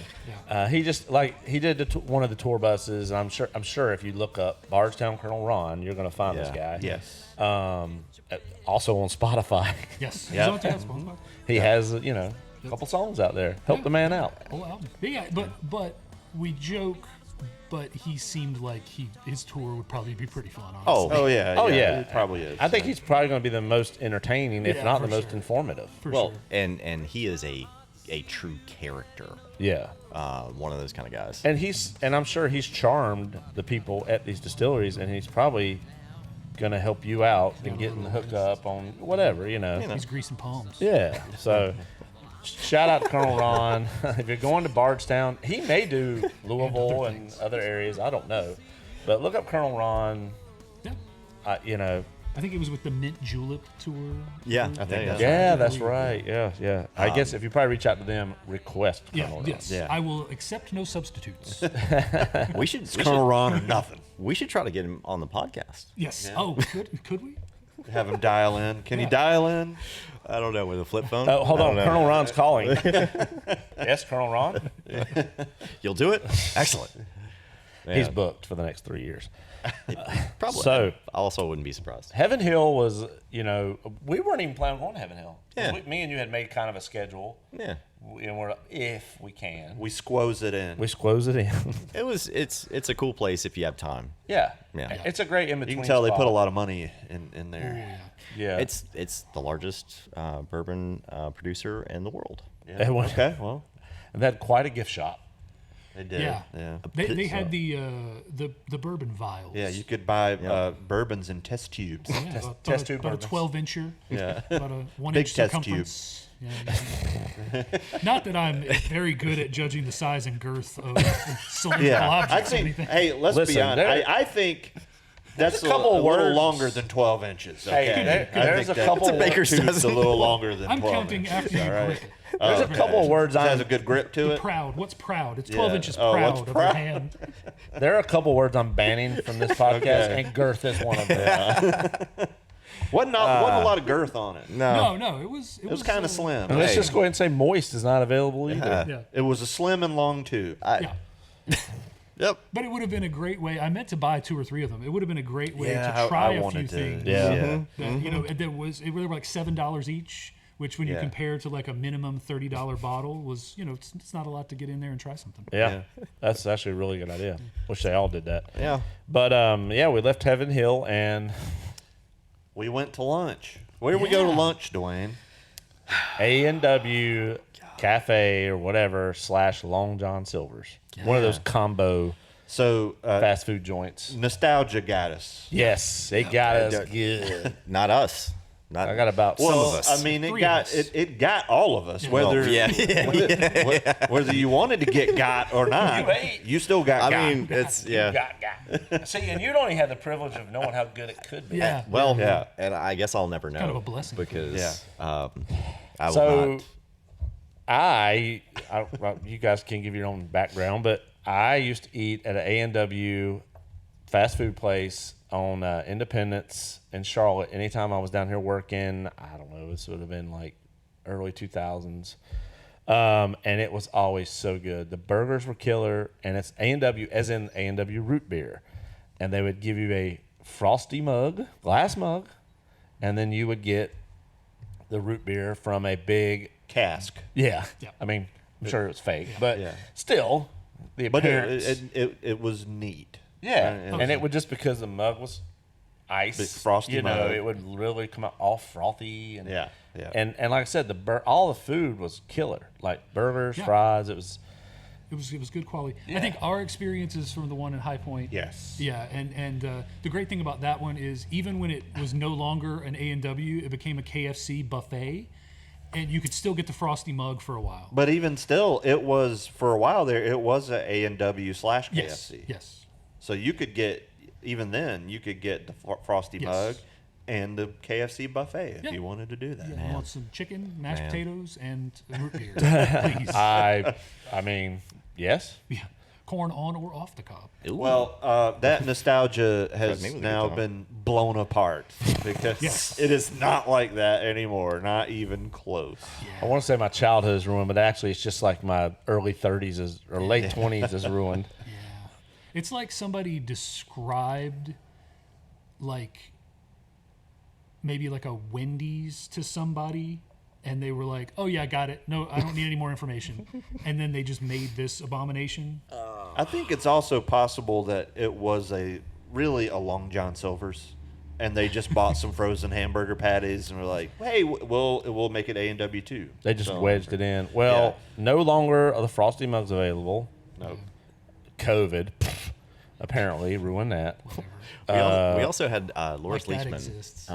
He just, he did one of the tour buses, and I'm sure if you look up Bardstown Colonel Ron, you're going to find this guy. Yes. Also on Spotify. Yes. Yeah. He's on tap, Spotify. He has, a couple songs out there. Help the man out. Whole album. Yeah, but we joke, but he seemed like his tour would probably be pretty fun. Honestly. Oh, yeah. Oh, yeah. It probably is. I think he's probably going to be the most entertaining, if Yeah, not for the most sure. informative. For Well, sure. and he is a a true character. Yeah. One of those kind of guys. And I'm sure he's charmed the people at these distilleries, and he's probably gonna help you out and getting the hookup on whatever, He's greasing palms. Yeah. So shout out to Colonel Ron. If you're going to Bardstown, he may do Louisville and other areas. I don't know, but look up Colonel Ron. Yeah. I think it was with the Mint Julep tour. Yeah, I think that's Yeah, that's right. Yeah. I guess if you probably reach out to them, request Colonel Ron. Yes. Yeah. I will accept no substitutes. we should Colonel Ron or nothing. We should try to get him on the podcast. Yes. Yeah. Oh, could we? Have him dial in. Can he dial in? I don't know, with a flip phone. Oh, hold I on. don't know. Colonel Ron's calling. Yes, Colonel Ron. You'll do it. Excellent. He's Man. booked for the next 3 years. Probably. So- I also wouldn't be surprised. Heaven Hill was, we weren't even planning on going to Heaven Hill. Yeah. Me and you had made kind of a schedule. Yeah. And we're like, if we can. We squoze it in. We squoze it in. It's a cool place if you have time. Yeah. Yeah. It's a great in-between You can tell they put a spot. lot of money in there. Yeah. It's the largest bourbon producer in the world. It was- Okay, well, And they had quite a gift shop. they did. Yeah. Yeah. They had the bourbon vials. Yeah, you could buy bourbons in test tubes. Yeah, test tube about a bourbons. 12-incher. Yeah. About a 1 Big inch test circumference. Yeah. Not that I'm very good at judging the size and girth of cylindrical Yeah, I objects or think. anything. Hey, let's Listen, be honest. there- I think that's a couple a of little words. longer than 12 inches. Hey, Okay, there's a couple- It's a baker's tube's dozen. a little longer than I'm 12 counting inches. after you all right? grip it. There's a couple of words It has I'm a good grip to it. Proud. What's proud? It's 12 Yeah. inches Oh, proud what's of her proud? hand. There are a couple words I'm banning from this podcast, and girth is one of them. Wasn't a lot of girth on it. No, it was. It was kind of slim. And let's Hey, just go ahead and say moist is not available either. Yeah. It was a slim and long tube. Yeah. Yep. But it would have been a great way. I meant to buy 2 or 3 of them. It would have been a great way Yeah, to try I a few wanted to. things. Yeah. That, they were like $7 each, which when you Yeah. compare to like a minimum $30 bottle was, it's not a lot to get in there and try something. Yeah. That's actually a really good idea. Wish they all did that. Yeah. But we left Heaven Hill and We went to lunch. Where did we go to Yeah. lunch, Dwayne? A&W Cafe or whatever / Long John Silver's. One of those combo So fast food joints. nostalgia got us. Yes, they got us good. Not us. Not I got about Some some of us. I mean, it 3 got of us. it got all of us. Whether whether you wanted to get got or not, You ate. you still got I got. mean, it's yeah. Got. See, and you'd only had the privilege of knowing how good it could be. Yeah. Well, Yeah. and I guess I'll never know. kind of a blessing. because I will So, not. well, you guys can give your own background, but I used to eat at an A&W fast food place on Independence in Charlotte. Anytime I was down here working, I don't know, this would have been like early 2000s. And it was always so good. The burgers were killer, and it's A&W, as in A&W root beer. And they would give you a frosty mug, glass mug, and then you would get the root beer from a big cask. yeah. Yeah. I mean, I'm sure it was fake, but Yeah. still, the But appearance. it was neat. yeah, and- and it would just because the mug was ice, Big frosty mug. it would really come out all frothy and Yeah. and like I said, all the food was killer, like burgers, Yeah. fries. It was It was good quality. Yeah. I think our experiences from the one in High Point. Yes. Yeah, and the great thing about that one is even when it was no longer an A&W, it became a KFC buffet, and you could still get the frosty mug for a while. But even still, it was for a while there. It was a A&W / KFC. Yes. Yes. So you could get even then you could get the frosty Yes. mug and the KFC buffet if Yeah. you wanted to do that. Yeah, you want some chicken, mashed Man. potatoes, and root beer, please. I mean, yes. Yeah, corn on or off the cob. Ooh. Well, that nostalgia has Name of the now guitar. been blown apart because Yes. it is not like that anymore. Not even close. I want to say my childhood is ruined, but actually it's just like my early 30s or late 20s is ruined. Yeah, it's like somebody described, like maybe like a Wendy's to somebody, and they were like, "Oh yeah, I got it. No, I don't need any more information." And then they just made this abomination. I think it's also possible that it was really a Long John Silver's and they just bought some frozen hamburger patties, and we're like, hey, we'll make it A&W too. They just wedged it in. Well, no longer are the frosty mugs available. Nope. COVID apparently ruined that. We also had Loris Like that Leachman. exists.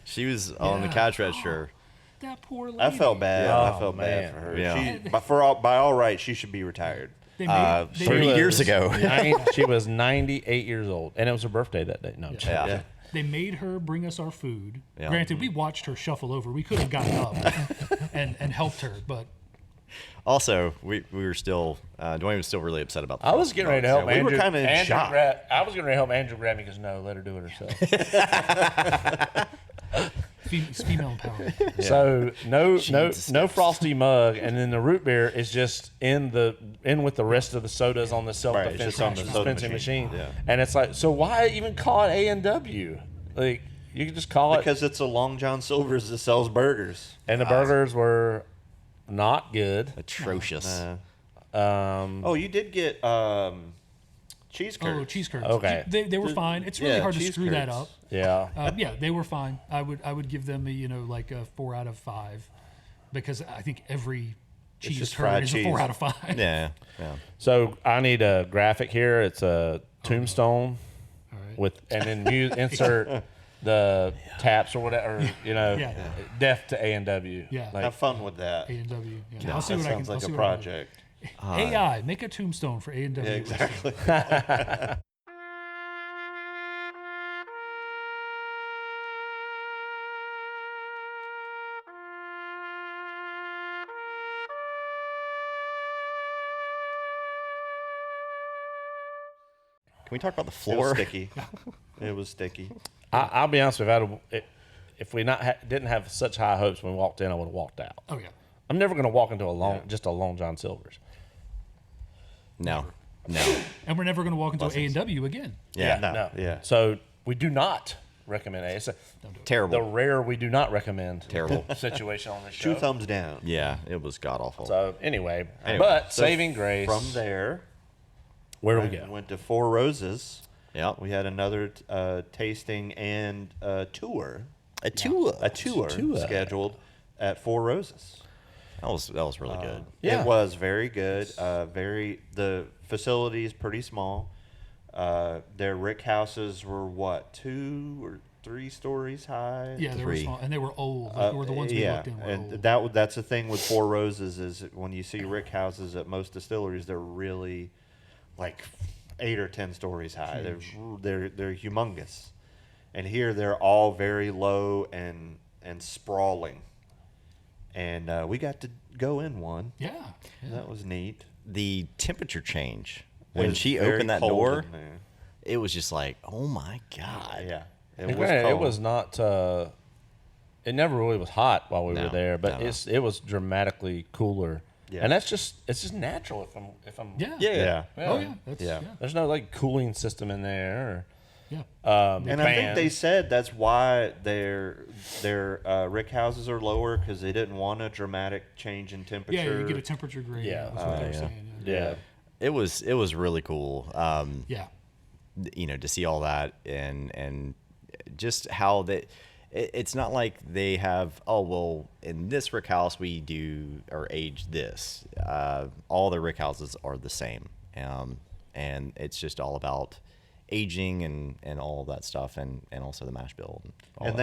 She was on the cash register. That poor lady. I felt bad. Yeah. I felt bad man. for her. Yeah. By all rights, she should be retired. They made, 30 years ago. She was 98 years old, and it was her birthday that day. No, I'm joking. Yeah. They made her bring us our food. Yeah. Granted, we watched her shuffle over. We could have gotten up and helped her, but Also, we were still, Dwayne was still really upset about the I was getting ready to help we Andrew. were kinda in Andrew shock. I was getting ready to help Andrew grab me because no, let her do it herself. female empowerment. So no needs no frosty mug, and then the root beer is just in with the rest of the sodas on the self Right, it's just on the soda dispensing machine. machine. Yeah. And it's like, so why even call it A&W? Like you could just call it. Because it's a Long John Silver's that sells burgers. And the burgers were not good. atrocious. Oh, you did get cheese curds. Oh, cheese curds. Okay. They were fine. It's really hard to cheese screw that curds. up. Yeah. Yeah, they were fine. I would give them like a 4 out of 5 because I think every cheese just curd fried is cheese. a 4 out of 5. Yeah. So I need a graphic here. It's a tombstone All right. with, and then you insert the taps or whatever, Yeah. deaf to A&W. Yeah. Like, Have fun with that. A&W. Yeah. That I'll see what I can. sounds I'll like see a what I can do. project. AI, make a tombstone for A&W. Yeah, exactly. Can we talk about the It was floor? sticky. It was sticky. I'll be honest with you, if we didn't have such high hopes when we walked in, I would have walked out. Oh yeah. I'm never going to walk into just a Long John Silver's. No. And we're never going to walk into A&W again. Yeah. No. Yeah. So we do not recommend it. It's Terrible. the rare we do not recommend Terrible. situation on this show. 2 thumbs down. Yeah, it was god awful. So anyway, Anyway, but So saving grace. From there, where do we we go? went to Four Roses. Yeah. We had another tasting and tour. A tour. A tour scheduled at Four Roses. That was really good. Yeah. It was very good. The facility is pretty small. Their rick houses were what, 2 or 3 stories high? Yeah, they were 3. small and they were old. Like, the ones we looked in were and old. that's the thing with Four Roses is when you see rick houses at most distilleries, they're really like 8 or 10 stories high. They're humongous, and here they're all very low and sprawling. And we got to go in one. Yeah. That was neat. The temperature change It when was she very opened that cold door, in there. it was just like, oh my god. Yeah, And it was granted, cold. it was not. It never really was hot while we No, were there, but no. it was dramatically cooler. Yeah. And it's just natural if I'm Yeah. Yeah. Oh yeah. That's, Yeah. yeah. There's no like cooling system in there. Yeah. And I think they fans. said that's why their rick houses are lower because they didn't want a dramatic change in temperature. Yeah, you get a temperature grade. Yeah. That's what they were yeah. saying. Yeah. It was really cool. Yeah. To see all that and just how that it's not like they have, oh well, in this rick house we do or age this. All the rick houses are the same, and it's just all about aging and all of that stuff, and also the mash bill. And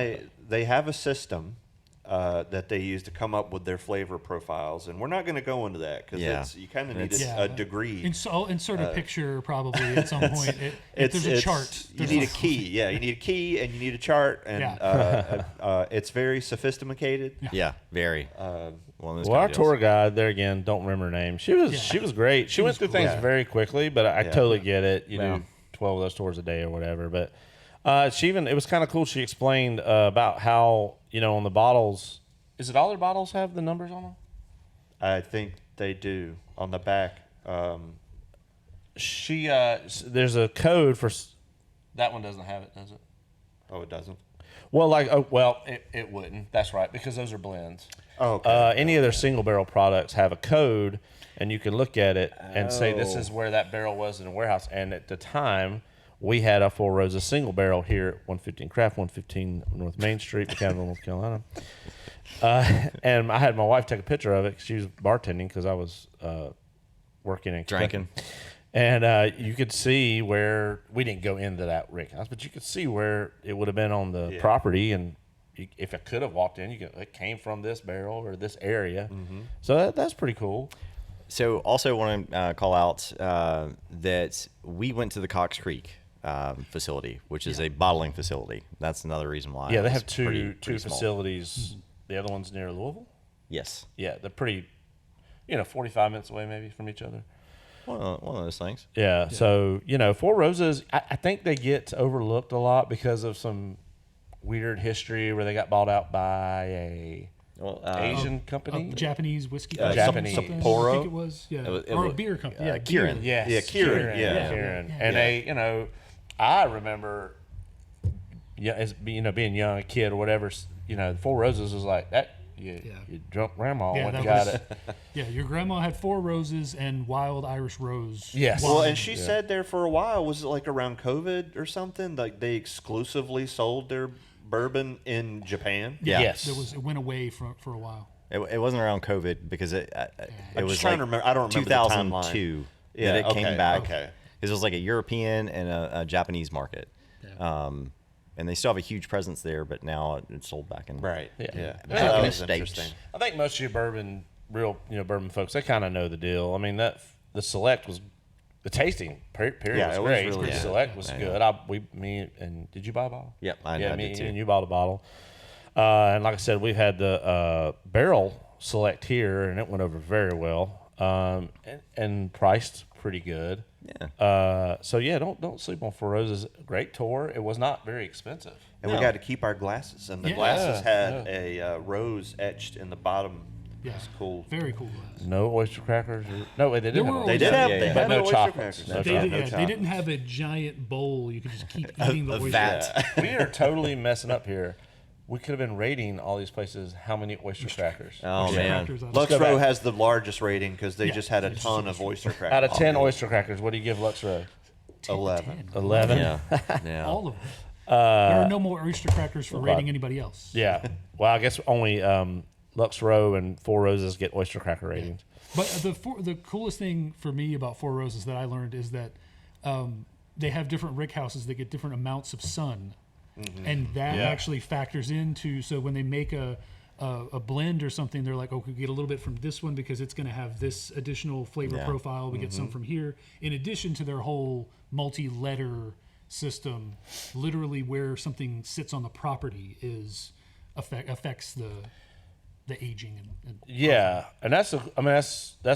they have a system that they use to come up with their flavor profiles, and we're not going to go into that because Yeah. you kind of need It's- a degree. I'll insert a picture probably at some point. There's a chart. You There's need a key. Yeah, you need a key and you need a chart, and it's very sophisticated. Yeah, very. One of those Well, our kind of tour deals. guide there again, don't remember her name. She was great. She went through things great. very quickly, but I totally get it. You Yeah. do 12 of those tours a day or whatever. But it was kind of cool. She explained about how on the bottles. Is it all their bottles have the numbers on them? I think they do on the back. There's a code for that one. Doesn't have it, does it? Oh, it doesn't. Well, it wouldn't. That's right, because those are blends. Oh, okay. Any of their single barrel products have a code, and you can look at it and say this is where that barrel was in a warehouse. And at the time, We had a Four Roses single barrel here at 115 Craft, 115 North Main Street, McCannville, North Carolina. And I had my wife take a picture of it 'cause she was bartending because I was working in Drinking. And you could see where we didn't go into that rick house, but you could see where it would have been on the property, and if it could have walked in, it came from this barrel or this area. So that's pretty cool. So also want to call out that we went to the Cox Creek facility, which is a bottling facility. That's another reason why. Yeah, it they was have two pretty small. facilities. The other one's near Louisville. Yes. Yeah, they're pretty, 45 minutes away maybe from each other. One of those things. Yeah. So, Four Roses, I think they get overlooked a lot because of some weird history where they got bought out by a Asian company. Japanese whiskey. Japanese. Sapporo? I think it was. Yeah. Or a beer company. Yeah. Kieran. Yes. Yeah, Kieran. Kieran. And they, I remember, being young, a kid or whatever, Four Roses was like that. You drunk grandma went and got it. Yeah, your grandma had Four Roses and Wild Irish Rose. Yes. Well, and she said there for a while, was it like around COVID or something? Like they exclusively sold their bourbon in Japan? Yeah. Yes. It went away for a while. It wasn't around COVID because it was trying like to remember. I don't remember 2002 that it came back. Okay. It was like a European and a Japanese market. Yeah. And they still have a huge presence there, but now it's sold back in. Right. Yeah. Back That in the was States. interesting. I think most of your bourbon folks, they kind of know the deal. I mean, the select was the tasting period was it was great. really The good. select was good. Did you buy a bottle? Yep, I me did too. and you bought a bottle. And like I said, we've had the barrel select here, and it went over very well. And priced pretty good. Yeah. Don't sleep on Four Roses. Great tour. It was not very expensive. And we got to keep our glasses, and the Yeah. glasses had a rose etched in the bottom. Yeah. It's cool. Very cool glass. No oyster crackers. No, they didn't. There have were They oyster did have, Yeah, they yeah. had But no oyster chocolates. crackers. No They, chocolate. they didn't have a giant bowl. You could just keep eating the oyster. vat. We are totally messing up here. We could have been rating all these places how many oyster crackers. Oh Oyster man. crackers on it. Lux go Row back. has the largest rating because they Yeah, just had a it's ton just of oyster crackers. Out of 10 oyster crackers, what do you give Lux Row? 11. 11. Yeah. All of them. There are no more oyster crackers for rating anybody else. Yeah. Well, I guess only Lux Row and Four Roses get oyster cracker ratings. But the coolest thing for me about Four Roses that I learned is that they have different rick houses that get different amounts of sun. And that actually factors into, so when they make a blend or something, they're like, we get a little bit from this one because it's going to have this additional flavor profile. We get some from here. In addition to their whole multi-letter system, literally where something sits on the property affects the aging and Yeah, and that's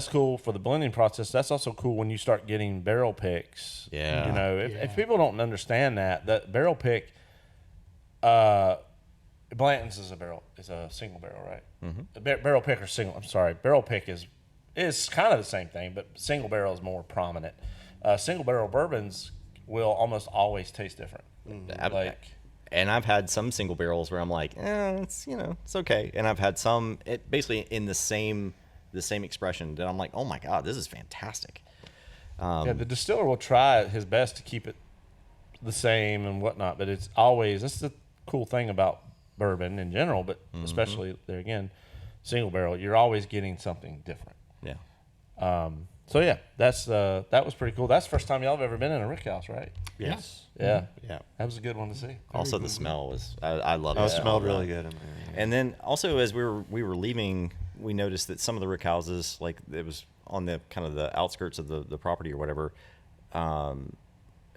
cool for the blending process. That's also cool when you start getting barrel picks. Yeah. If people don't understand that barrel pick, Blanton's is a single barrel, right? Mm-hmm. Barrel pick or single. I'm sorry, barrel pick is kind of the same thing, but single barrel is more prominent. Single barrel bourbons will almost always taste different. And I've had some single barrels where I'm like, it's okay. And I've had some basically in the same expression that I'm like, oh my god, this is fantastic. The distiller will try his best to keep it the same and whatnot, but that's the cool thing about bourbon in general, but especially there again, single barrel, you're always getting something different. Yeah. That was pretty cool. That's the first time y'all have ever been in a rick house, right? Yes. Yeah. Yeah. That was a good one to see. Also, the smell was I love it. Oh, it smelled really good in there. Yeah. And then also as we were leaving, we noticed that some of the rick houses, like it was on the kind of the outskirts of the property or whatever,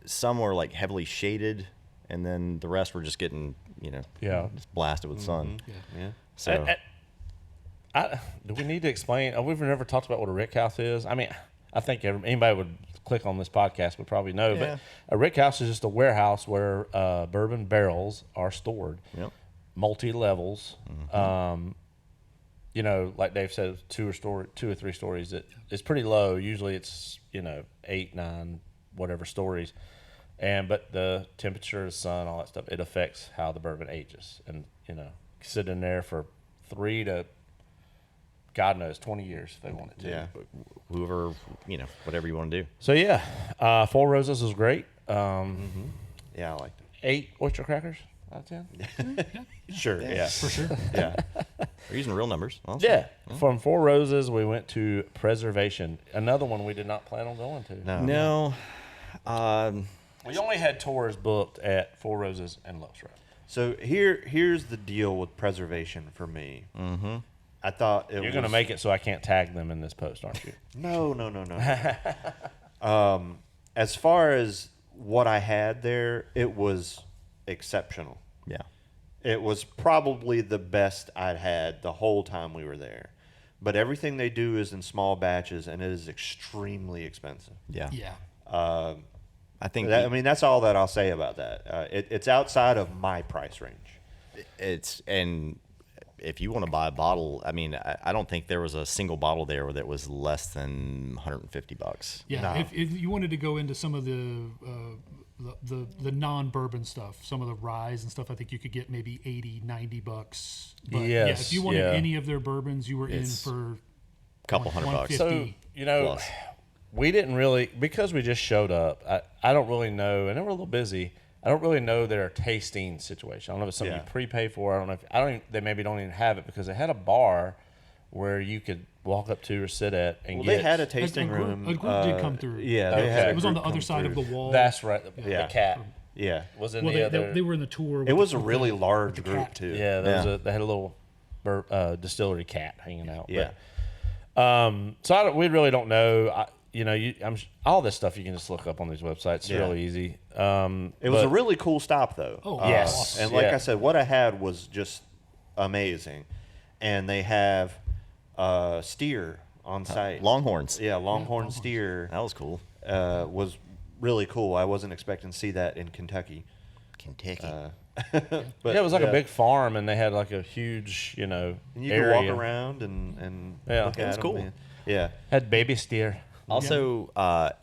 some were like heavily shaded, and then the rest were just getting just blasted with sun. Yeah. So Do we need to explain? We've never talked about what a rick house is. I mean, I think anybody would click on this podcast would probably know, but a rick house is just a warehouse where bourbon barrels are stored. Yep. Multi-levels. Like Dave said, two or three stories. It's pretty low. Usually it's 8, 9, whatever stories. But the temperature, the sun, all that stuff, it affects how the bourbon ages. And sit in there for 3 to God knows 20 years if they wanted to. Yeah. whoever, whatever you want to do. So Four Roses was great. Yeah, I liked it. 8 oyster crackers out of 10. Sure. Yeah. For sure. Yeah. We're using real numbers. Well, Yeah. From Four Roses, we went to Preservation. Another one we did not plan on going to. No. We only had tours booked at Four Roses and Lux Row. So here's the deal with Preservation for me. Mm-hmm. I thought You're going to make it so I can't tag them in this post, aren't you? No. As far as what I had there, it was exceptional. Yeah. It was probably the best I'd had the whole time we were there. But everything they do is in small batches, and it is extremely expensive. Yeah. Yeah. I think That's all that I'll say about that. It's outside of my price range. and if you want to buy a bottle, I mean, I don't think there was a single bottle there that was less than $150. Yeah. No. If you wanted to go into some of the non-bourbon stuff, some of the rye and stuff, I think you could get maybe $80-$90. But Yes, if you wanted yeah. any of their bourbons, you were It's in for A couple $100. So, 150. Plus. we didn't really, because we just showed up, I don't really know, and they were a little busy. I don't really know their tasting situation. I don't know if it's something you prepay for. I don't know if, they maybe don't even have it because they had a bar where you could walk up to or sit at and get. They had a tasting room. A group did come through. Yeah, they had It was on the group other come side of the through. wall. That's right. The Yeah. cat Yeah. was in well, the they, other. they were in the tour. It was a with really large the group cat. too. Yeah, Yeah. they had a little distillery cat hanging out. Yeah. But, so we really don't know. All this stuff you can just look up on these websites. It's Yeah. really easy. It was a really cool stop though. Oh, yes. And like Yeah. I said, what I had was just amazing. And they have steer on site. Longhorns. Yeah, Longhorn steer That was cool. was really cool. I wasn't expecting to see that in Kentucky. Kentucky. But yeah, it was like a big farm, and they had like a huge, And you area. could walk around and Yeah. look It at was them, cool. and- yeah. Had baby steer. Also,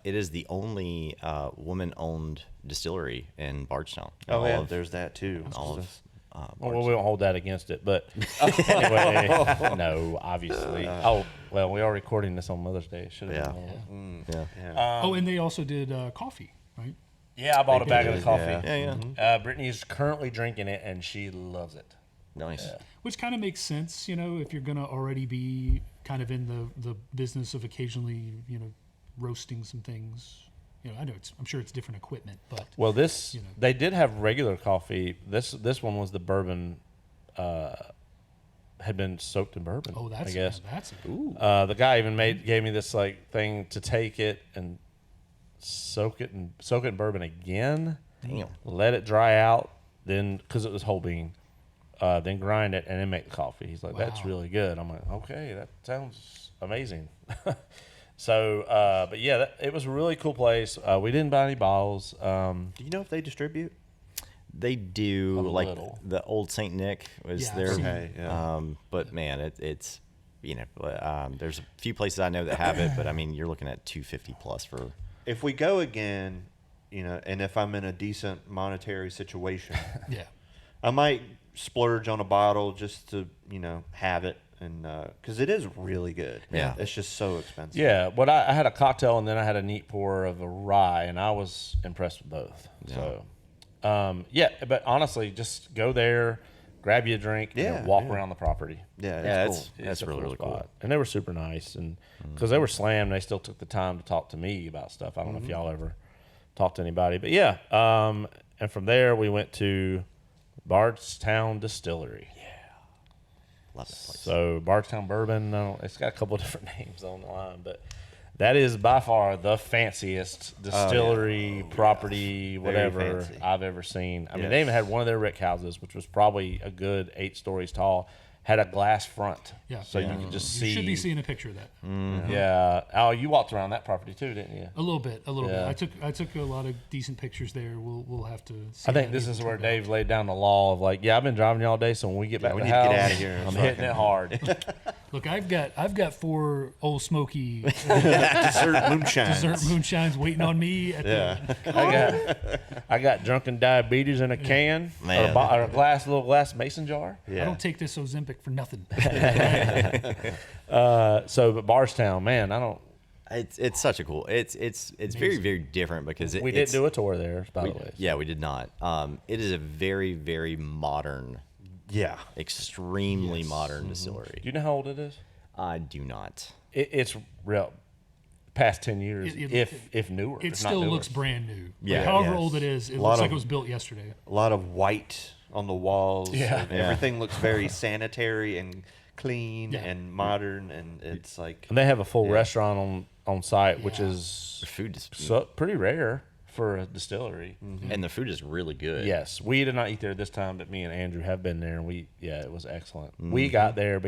it is the only woman-owned distillery in Bardstown. Oh All yeah, of- there's that too. all of Well, we won't hold that against it, but anyway, no, obviously. We are recording this on Mother's Day. Should have been. Yeah. Yeah. Oh, and they also did coffee, right? Yeah, I bought a bag of did, the coffee. yeah. Yeah. Brittany is currently drinking it, and she loves it. Nice. Which kind of makes sense, if you're going to already be kind of in the business of occasionally, roasting some things. I'm sure it's different equipment, but Well, they did have regular coffee. This one was the bourbon, had been soaked in bourbon. oh, that's I guess. that's The guy even gave me this thing to take it and soak it in bourbon again. Damn. Let it dry out, then because it was whole bean, then grind it and then make the coffee. He's like, "That's Wow. really good." I'm like, "Okay, that sounds amazing." So, but yeah, it was a really cool place. We didn't buy any bottles. Do you know if they distribute? They do, A like little. the old Saint Nick was Yeah, I've there. seen Okay, yeah. But man, it's there's a few places I know that have it, but I mean, you're looking at $250 plus for. If we go again, and if I'm in a decent monetary situation, yeah. I might splurge on a bottle just to, have it, and because it is really good. Yeah. It's just so expensive. Yeah, but I had a cocktail and then I had a neat pour of a rye, and I was impressed with both. So, but honestly, just go there, grab you a drink, and then walk around the property. Yeah, Yeah, it's cool. that's It's a really, cool really cool. spot. And they were super nice, and because they were slammed, they still took the time to talk to me about stuff. I don't know if y'all ever talked to anybody, but yeah. And from there we went to Bardstown Distillery. Love that place. So Bardstown Bourbon, it's got a couple of different names on the line, but that is by far the fanciest distillery property, whatever fancy. I've ever seen. I mean, Yes. they even had one of their rick houses, which was probably a good 8 stories tall, had a glass front. Yeah. So you could just see. You should be seeing a picture of that. Yeah. Oh, you walked around that property too, didn't you? A little bit. Yeah. I took a lot of decent pictures there. We'll have to see I think how this these is where turn out. Dave laid down the law of I've been driving you all day, so when we get back we to the need to house, get outta here. I'm hitting it hard. Look, I've got 4 Old Smoky dessert moonshine. dessert moonshines waiting on me at I got drunken diabetes in a can Man. or a little glass mason jar. I Yeah. don't take this Ozempic for nothing. But Bardstown, man, It's such a cool. It's very, very different because we didn't do a tour there, by the way. Yeah, we did not. It is a very, very modern, extremely modern distillery. Do you know how old it is? I do not. It's real. Past 10 years, if newer. It still looks brand new. Yeah. Like, however old it is, it looks like it was built yesterday. A lot of white on the walls. Yeah. And everything looks very sanitary and clean and modern, and it's like. And they have a full restaurant on site, which is The food is pretty rare for a distillery. and the food is really good. Yes, we did not eat there this time, but me and Andrew have been there, and it was excellent. We got there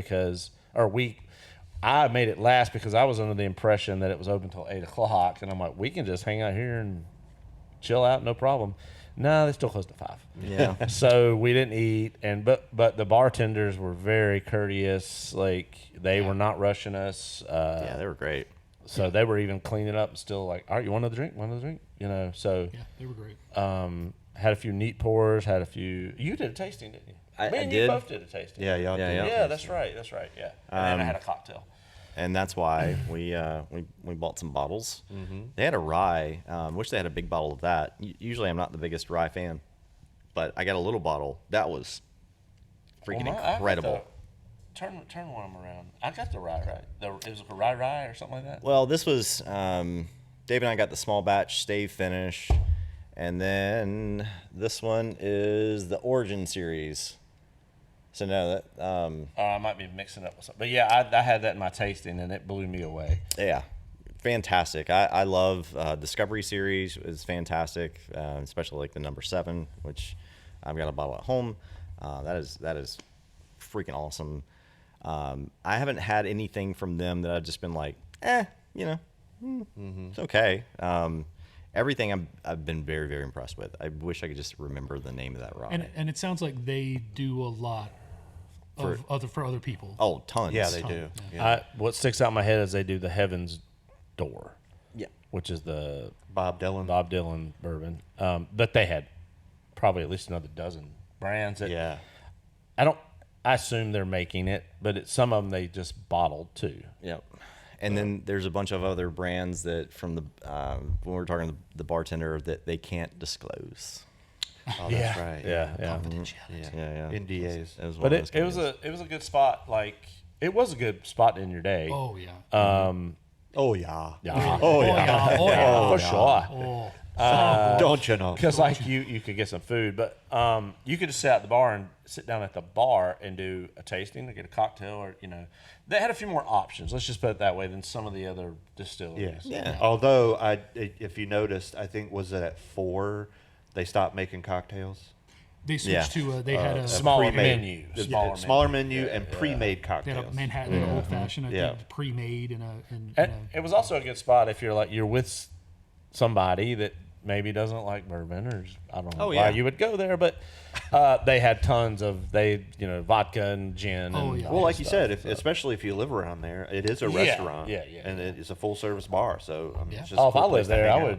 I made it last because I was under the impression that it was open till 8:00, and I'm like, we can just hang out here and chill out, no problem. No, they still close to 5. Yeah. So we didn't eat, but the bartenders were very courteous. Like they were not rushing us. Yeah, they were great. So they were even cleaning up and still like, all right, you want another drink? You know, so Yeah, they were great. had a few neat pours, had a few. You did a tasting, didn't you? I Me and did. You both did a tasting. Yeah, y'all did. Yeah. That's right. Yeah. And then I had a cocktail. And that's why we bought some bottles. They had a rye. Wish they had a big bottle of that. Usually, I'm not the biggest rye fan, but I got a little bottle. That was freaking incredible. Turn one of them around. I got the rye right. It was a rye or something like that. Well, this was Dave and I got the small batch stave finish, and then this one is the Origin series. So no, that I might be mixing up with something, but yeah, I had that in my tasting, and it blew me away. yeah, fantastic. I love Discovery series is fantastic, especially like the number 7, which I've got a bottle at home. That is freaking awesome. I haven't had anything from them that I've just been like, it's okay. Everything I've been very, very impressed with. I wish I could just remember the name of that rye. And it sounds like they do a lot for other people. Oh, tons. Yeah, they do. Yeah. What sticks out in my head is they do the Heaven's Door. Yeah. Which is the Bob Dylan bourbon. But they had probably at least another dozen brands. Yeah. I assume they're making it, but some of them they just bottled too. Yep. And then there's a bunch of other brands that from the when we're talking to the bartender that they can't disclose. Oh, that's right. Yeah. Yeah. NDAs. It was one But of those it was a good spot. Like it was a good spot in your day. Oh yeah. Oh, yeah. Yeah. Oh yeah. For sure. Oh. Don't you know? Because like you could get some food, but you could just sit at the bar and sit down at the bar and do a tasting or get a cocktail, or they had a few more options. Let's just put it that way than some of the other distilleries. Yeah. Although if you noticed, I think was it at 4 they stopped making cocktails. They switched to they had a Smaller pre-made- menu. Smaller menu and pre-made they had cocktails. a Manhattan old fashioned, I Yeah. think, pre-made and It was also a good spot if you're with somebody that maybe doesn't like bourbon, or I don't know why you would go there, but they had tons of vodka and gin. Oh, and yeah. Well, like you stuff, said, so. especially if you live around there, it is a restaurant. Yeah. And it's a full service bar. So I mean, Yeah. it's just a If I cool place lived to there, hang I out.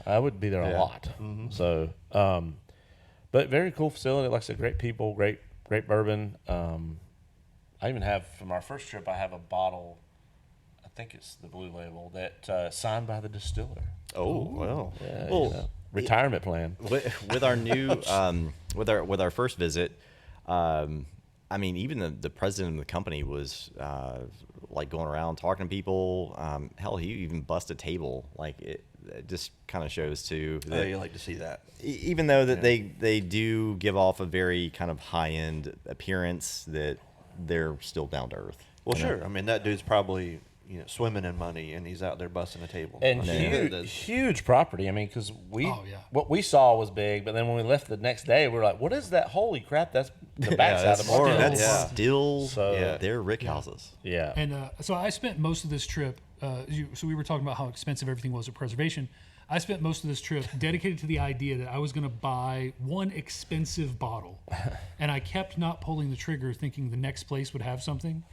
would, I would be there a Yeah. lot. So, but very cool facility. Like I said, great people, great bourbon. I even have from our first trip, I have a bottle. I think it's the Blue Label that signed by the distiller. Oh well. Yeah, Well, retirement plan. with our new with our first visit. I mean, even the president of the company was like going around talking to people. Hell, he even busted a table. Like it just kind of shows too. That You like to see that. even though that they do give off a very kind of high end appearance, that they're still down to earth. Well, sure. I mean, that dude's probably swimming in money, and he's out there busting a table. And I mean, huge property. I mean, because Oh, yeah. what we saw was big, but then when we left the next day, we were like, "What is that? Holy crap! That's the backside that's of more- our That's Yeah. still So- their rick houses. Yeah, And so I spent most of this trip. So we were talking about how expensive everything was at preservation. I spent most of this trip dedicated to the idea that I was going to buy one expensive bottle, and I kept not pulling the trigger, thinking the next place would have something.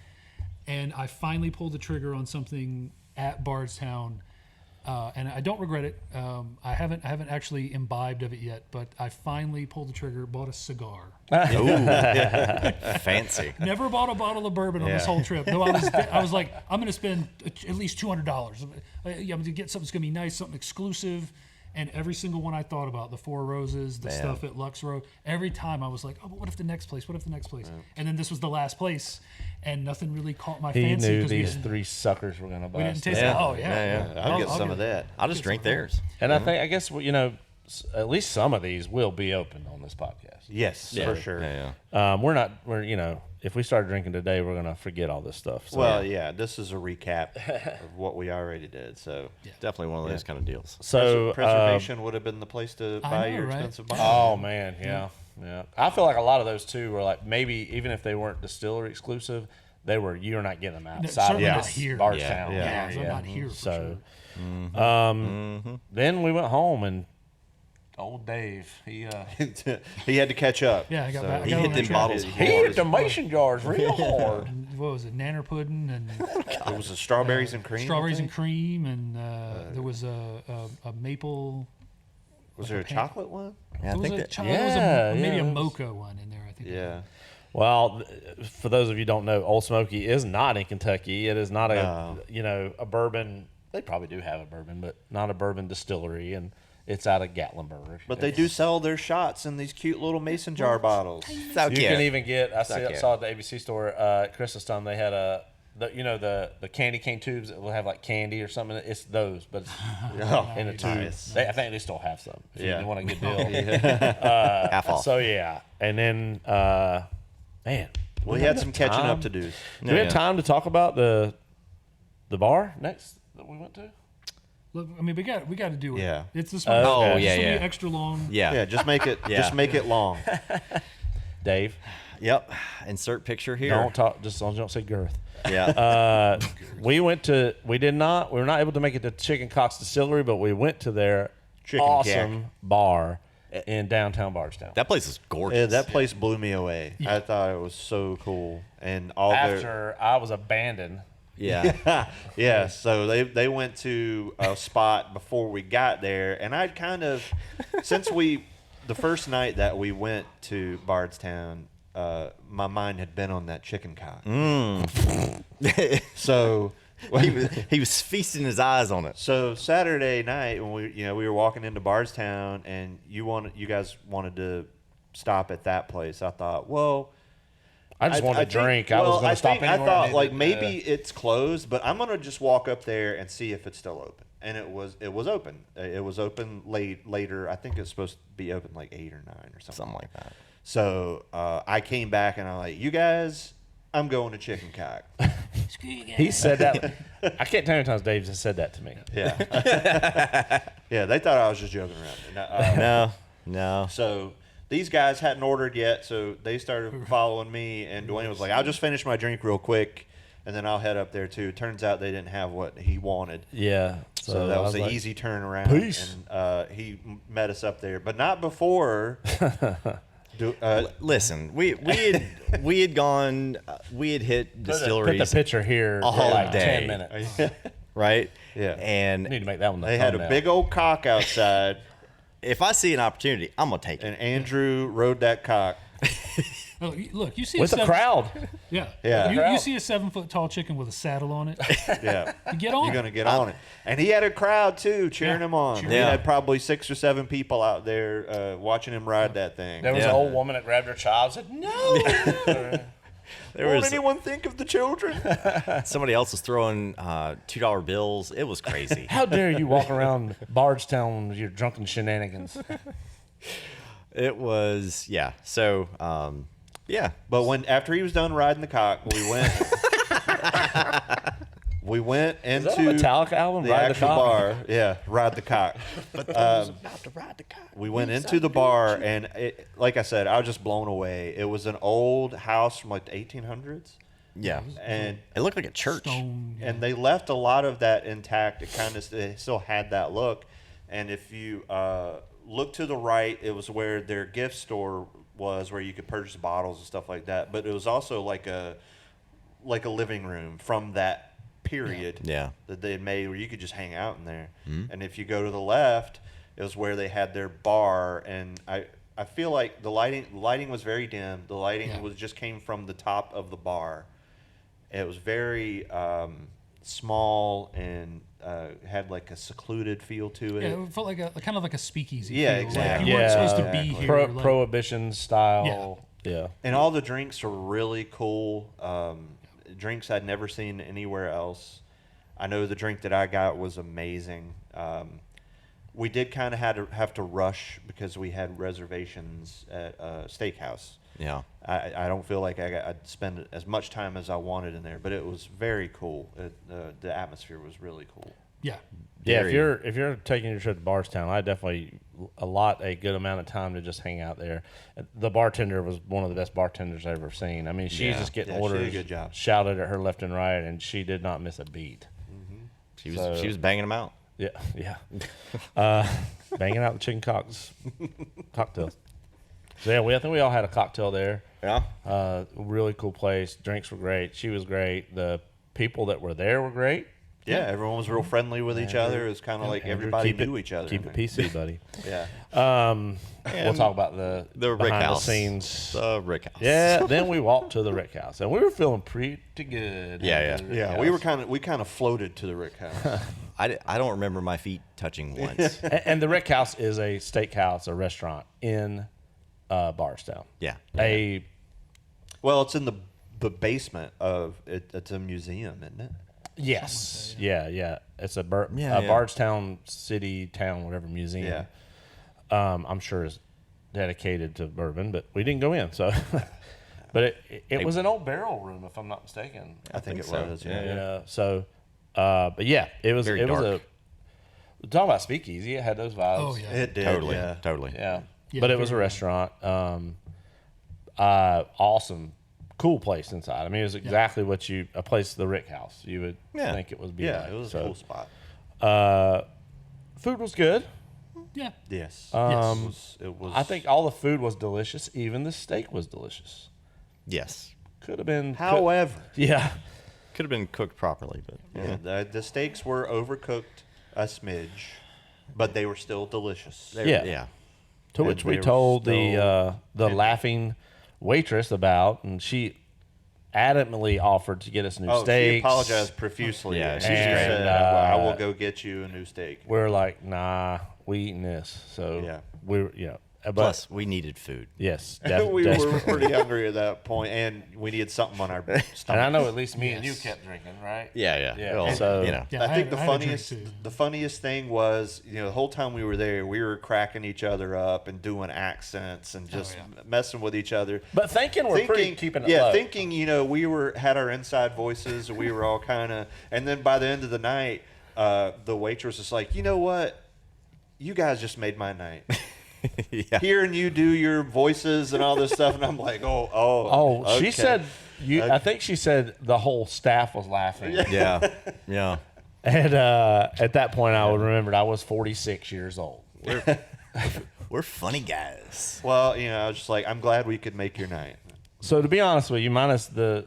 And I finally pulled the trigger on something at Bardstown. and I don't regret it. I haven't actually imbibed of it yet, but I finally pulled the trigger, bought a cigar. Fancy. Never bought a bottle of bourbon on this whole trip. No, I was like, I'm going to spend at least $200. I'm going to get something that's going to be nice, something exclusive. And every single one I thought about, the Four Roses, the stuff at Lux Row, every time I was like, oh, but what if the next place? What if the next place? Yeah. And then this was the last place, and nothing really caught my fancy. He knew these three suckers were going to buy. We didn't taste it. Oh, yeah. I'll get some of that. I'll just drink theirs. And I think, I guess, you know, at least some of these will be open on this podcast. Yes, for sure. We're you know, if we start drinking today, we're going to forget all this stuff. So. Well, this is a recap of what we already did. So definitely one of those kind of deals. So preservation would have been the place to buy your expensive bottles. Oh man, yeah. I feel like a lot of those too were like maybe even if they weren't distillery exclusive, you're not getting them outside of not here. Bardstown. Not here. So, sure. then we went home and. Old Dave, he had to catch up. Yeah, I got back. He hit them bottles. He hit the mason jars real hard. What was it? Nanner pudding and it was strawberries and cream. Strawberries and cream, and there was a maple. Was there a chocolate one? Yeah, I think that. There was maybe a mocha one in there. I think. Yeah. Well, for those of you who don't know, Old Smoky is not in Kentucky. It is not a bourbon. They probably do have a bourbon, but not a bourbon distillery, and it's out of Gatlinburg. But they do sell their shots in these cute little mason jar bottles. So you can even get. I saw at the ABC store at Christmas time they had the candy cane tubes that will have like candy or something. It's those, but it's in a tube. Nice. I think they still have some. If you want a good deal. Half off. So yeah, and then man, we had some catching up to do. Do we have time to talk about the bar next that we went to? Look, I mean, we got to do it. Yeah. It's this one. Oh, yeah. Extra long. Yeah. Just make it. Just make it long. Dave. Yep. Insert picture here. Don't talk. Just don't say girth. Yeah. We were not able to make it to Chicken Cock's Distillery, but we went to their awesome bar in downtown Bardstown. That place is gorgeous. Yeah, that place blew me away. Yeah. I thought it was so cool, and after I was abandoned. Yeah. So they went to a spot before we got there, and I'd kind of the first night that we went to Bardstown, my mind had been on that chicken cock. So he was feasting his eyes on it. So Saturday night when we were walking into Bardstown, and you guys wanted to stop at that place, I thought, well. I just wanted to drink. I was going to stop anywhere. I thought like maybe it's closed, but I'm going to just walk up there and see if it's still open. And it was open. It was open later. I think it's supposed to be open like 8 or 9 or something like that. So I came back and I'm like, you guys, I'm going to Chicken Cock. He said that. I can't tell you how many times Dave has said that to me. Yeah. Yeah, they thought I was just joking around. No. So these guys hadn't ordered yet, so they started following me, and Dwayne was like, I'll just finish my drink real quick, and then I'll head up there too. Turns out they didn't have what he wanted. Yeah. So that was an easy turnaround. Peace. And he met us up there, but not before. Listen, we had gone, we had hit Distilleries. Put the picture here a whole like day. 10 minutes. Right? Yeah. And I need to make that one. They had a big old cock outside. If I see an opportunity, I'm gonna take it. And Andrew rode that cock. Oh, look, you see with a crowd. Yeah. You see a 7-foot tall chicken with a saddle on it. Yeah. You get on. You're gonna get on it. And he had a crowd too cheering him on. He had probably 6 or 7 people out there watching him ride that thing. There was an old woman that grabbed her child and said, "No." Won't anyone think of the children? Somebody else was throwing $2 bills. It was crazy. How dare you walk around Bardstown with your drunken shenanigans? It was, yeah. So, yeah. But after he was done riding the cock, we went into the Metallica album, the Ride the actual Cock? bar. Yeah, Ride the Cock. But I was about to ride the cock. We went into the bar, and like I said, I was just blown away. It was an old house from like the 1800s. Yeah. And it looked like a church. And they left a lot of that intact. It still had that look. And if you look to the right, it was where their gift store was, where you could purchase bottles and stuff like that. But it was also like a living room from that period. Yeah. That they had made where you could just hang out in there. And if you go to the left, it was where they had their bar, and I feel like the lighting was very dim. The lighting was just came from the top of the bar. It was very small and had like a secluded feel to it. Yeah, it felt like a kind of like a speakeasy. Yeah, feel. exactly. Like you weren't supposed to be Exactly. here. like- Prohibition style. Yeah. And all the drinks are really cool. Drinks I'd never seen anywhere else. I know the drink that I got was amazing. We did kind of have to rush because we had reservations at a steakhouse. Yeah. I don't feel like I'd spend as much time as I wanted in there, but it was very cool. The atmosphere was really cool. Yeah. Yeah, Very- if you're taking your trip to Bardstown, I definitely a good amount of time to just hang out there. The bartender was one of the best bartenders I've ever seen. I mean, she's just getting Yeah, she did a orders, good job. shouted at her left and right, and she did not miss a beat. She was banging them out. Yeah, yeah. Banging out the chicken cocktails. So yeah, I think we all had a cocktail there. Yeah. Really cool place. Drinks were great. She was great. The people that were there were great. Yeah, everyone was real friendly with each other. It was kind of like Andrew, everybody keep it- knew each other. Keep it PC, buddy. Yeah. We'll talk about the Rick behind House. the scenes. The Rick House. Yeah, then we walked to the Rick House, and we were feeling pretty good. Yeah, after the Rick Yeah, House. we kind of floated to the Rick House. I don't remember my feet touching once. And the Rick House is a steakhouse, a restaurant in Bardstown. Yeah. Well, it's in the basement of it. It's a museum, isn't it? Yes. Yeah. It's a Yeah, yeah. Bardstown City Town whatever museum. Yeah. I'm sure is dedicated to bourbon, but we didn't go in. So, but it was an old barrel room, if I'm not mistaken. I think it so. was. Yeah, Yeah. Yeah. So, but yeah, it was Very it was dark. talk about speakeasy. It had those vibes. Oh yeah. It did. Totally. Yeah. Totally. Yeah. Yeah, But it was a very- restaurant. Awesome, cool place inside. I mean, it was exactly what a place, the Rick House, you would Yeah. think it would be. Yeah, like. it was So, a cool spot. food was good. Yeah. Yes. It was. I think all the food was delicious. Even the steak was delicious. Yes. Could have been. However, Yeah. Could have been cooked properly, but yeah, the steaks were overcooked a smidge, but they were still delicious. Yeah. yeah. To And which we they were told still the laughing waitress about, and she adamantly offered to get us new Oh, steaks. she apologized profusely. Yeah, and she's she great. said, And, I will go get you a new steak. We're like, nah, we eating this. So Yeah. we're but Plus, we needed food. yes, We were desperate. pretty hungry at that point, and we needed something on our And stomach. I know at least me and you Yes. kept drinking, right? Yeah. Yeah, Well, so- you know. Yeah, I think had a drink, the too. funniest thing was, the whole time we were there, we were cracking each other up and doing accents and just yeah. messing with each other. But thinking we're pretty keeping it low. thinking, we had our inside voices and we were all kind of, and then by the end of the night, the waitress was like, you know what? You guys just made my night. Yeah. Hearing you do your voices and all this stuff, and I'm like, oh, she okay. said I think she said the whole staff was laughing. Yeah. Yeah. And at that point, I would remembered I was 46 years old. We're funny guys. Well, I was just like, I'm glad we could make your night. So to be honest with you, minus the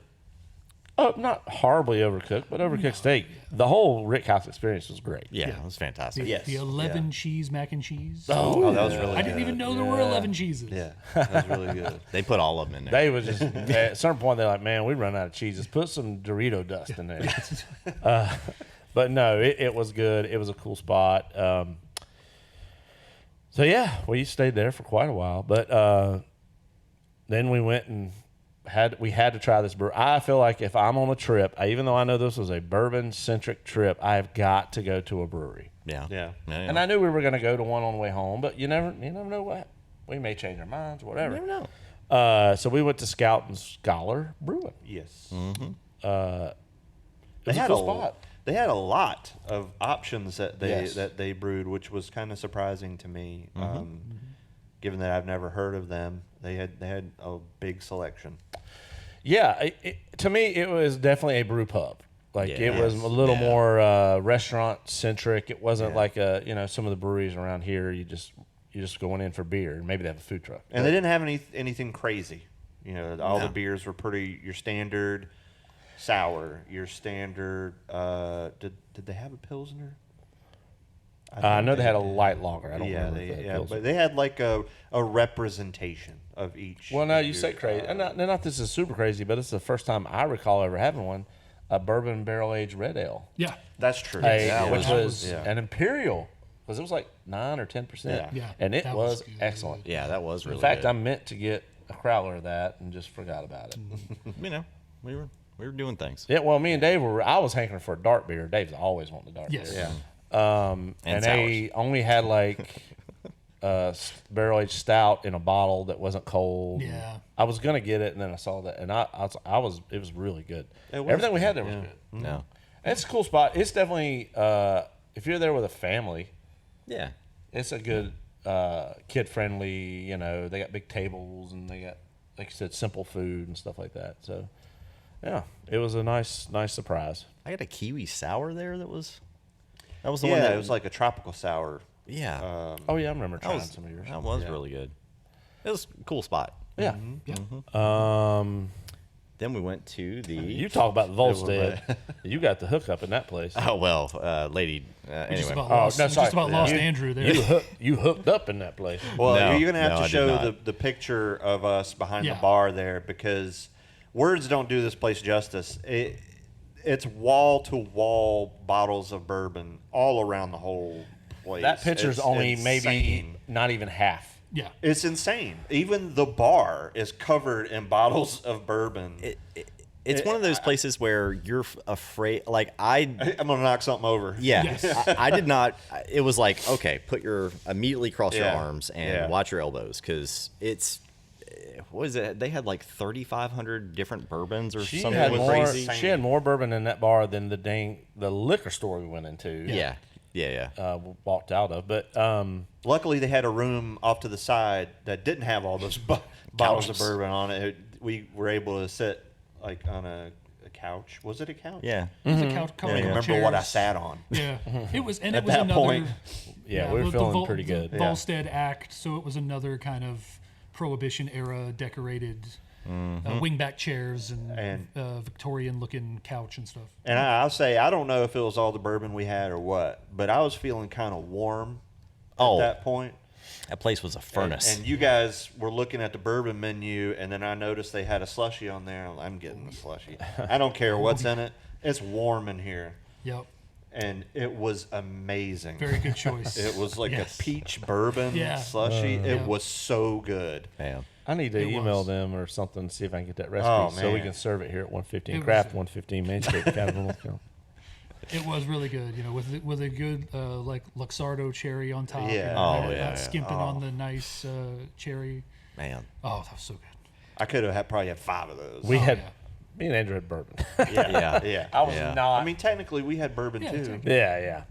not horribly overcooked, but overcooked steak, the whole Rick House experience was great. Yeah, it was fantastic. Yes. The 11 cheese mac and cheese. Oh, that was really I didn't good. even know there were 11 cheeses. Yeah, that was really good. They put all of them in there. They was just at a certain point they're like, man, we run out of cheeses. Put some Dorito dust in there. But no, it was good. It was a cool spot. So yeah, we stayed there for quite a while. But then we went and had to try this brew. I feel like if I'm on a trip, even though I know this was a bourbon centric trip, I've got to go to a brewery. Yeah. Yeah. And I knew we were going to go to one on the way home, but you never know what. We may change our minds, whatever. You never know. So we went to Scout and Scholar Brewing. Yes. It They was a had cool spot. They had a lot of options that Yes. they brewed, which was kind of surprising to me, given that I've never heard of them. They had a big selection. Yeah, to me, it was definitely a brew pub. Like it was a little Yeah. more restaurant centric. It wasn't Yeah. like some of the breweries around here. You just going in for beer, and maybe they have a food truck. And they didn't have anything crazy. All the beers were pretty your standard sour, your standard. Did they have a Pilsner? I know they had a light lager. I don't remember. But they had like a representation of each. Well, now you say crazy, and not this is super crazy, but this is the first time I recall ever having one. A bourbon barrel aged red ale. Yeah, that's true. Which was an imperial, because it was like 9 or 10%. Yeah, and it that was was excellent. Yeah, that was really. In fact, good. I meant to get a crowler of that and just forgot about it. You know, we were doing things. Yeah, well, me and Dave I was hankering for a dark beer. Dave's always wanting a dark beer. Yeah. And they only had like barrel aged stout in a bottle that wasn't cold. Yeah. I was gonna get it, and then I saw that, and it was really good. It was Everything we good, had there was yeah. good. No. And it's a cool spot. It's definitely if you're there with a family, Yeah. it's a good kid friendly. You know, they got big tables, and they got, like you said, simple food and stuff like that. So yeah, it was a nice surprise. I got a kiwi sour there that was the one Yeah, that it was like a tropical sour. yeah. Oh yeah, I remember that trying was, some of yours. That was really good. It was a cool spot. Yeah. Yeah. Then we went to the. You talk about Volstead. You got the hookup in that place. Oh well, lady. We just Anyway, about lost, no, we sorry. just about lost You- Andrew there. You hooked up in that place. Well, No, you're gonna have no, I to did show not. the picture of us behind Yeah. the bar there, because words don't do this place justice. It's wall to wall bottles of bourbon all around the whole place. That picture's It's only insane. maybe not even half. Yeah. It's insane. Even the bar is covered in bottles of bourbon. it's one of those places where you're afraid. Like I'm gonna knock something over. Yeah, Yes. I did not. It was like, okay, immediately cross your Yeah. arms and Yeah. watch your elbows, because it's. What is it? They had like 3,500 different bourbons or She something had crazy. more. She had more bourbon in that bar than the liquor store we went into. Yeah. Walked out of. But Luckily, they had a room off to the side that didn't have all those bottles of Couches. bourbon on it. We were able to sit like on a couch. Was it a couch? Yeah. It was a couch I covering don't of remember what I chairs. sat on. Yeah, it was, and At it was that another. point, yeah, we were the feeling pretty good. The Volstead Act, so it was another kind of Prohibition era decorated wingback chairs and Victorian looking couch and stuff. And I'll say, I don't know if it was all the bourbon we had or what, but I was feeling kind of warm at that point. That place was a furnace. And you guys were looking at the bourbon menu, and then I noticed they had a slushie on there. I'm getting the slushie. I don't care what's in it. It's warm in here. Yep, And it was amazing. very good choice. It was like Yes. a peach bourbon Yeah. slushie. It Yeah. was so good. Man. I need to It email was. them or something, see if I can get that recipe Oh, so we man. can serve it here at 115 It Craft, was- 115 Main Street, Danville, North Carolina. It was really good, with a good like Luxardo cherry on top. Yeah. Oh, yeah. skimping on the nice cherry. Man. Oh, that was so good. I could have probably had 5 of those. We had yeah. me and Andrew had bourbon. Yeah. yeah. I was Yeah. not. I mean, technically, we had bourbon Yeah, too. technically. yeah.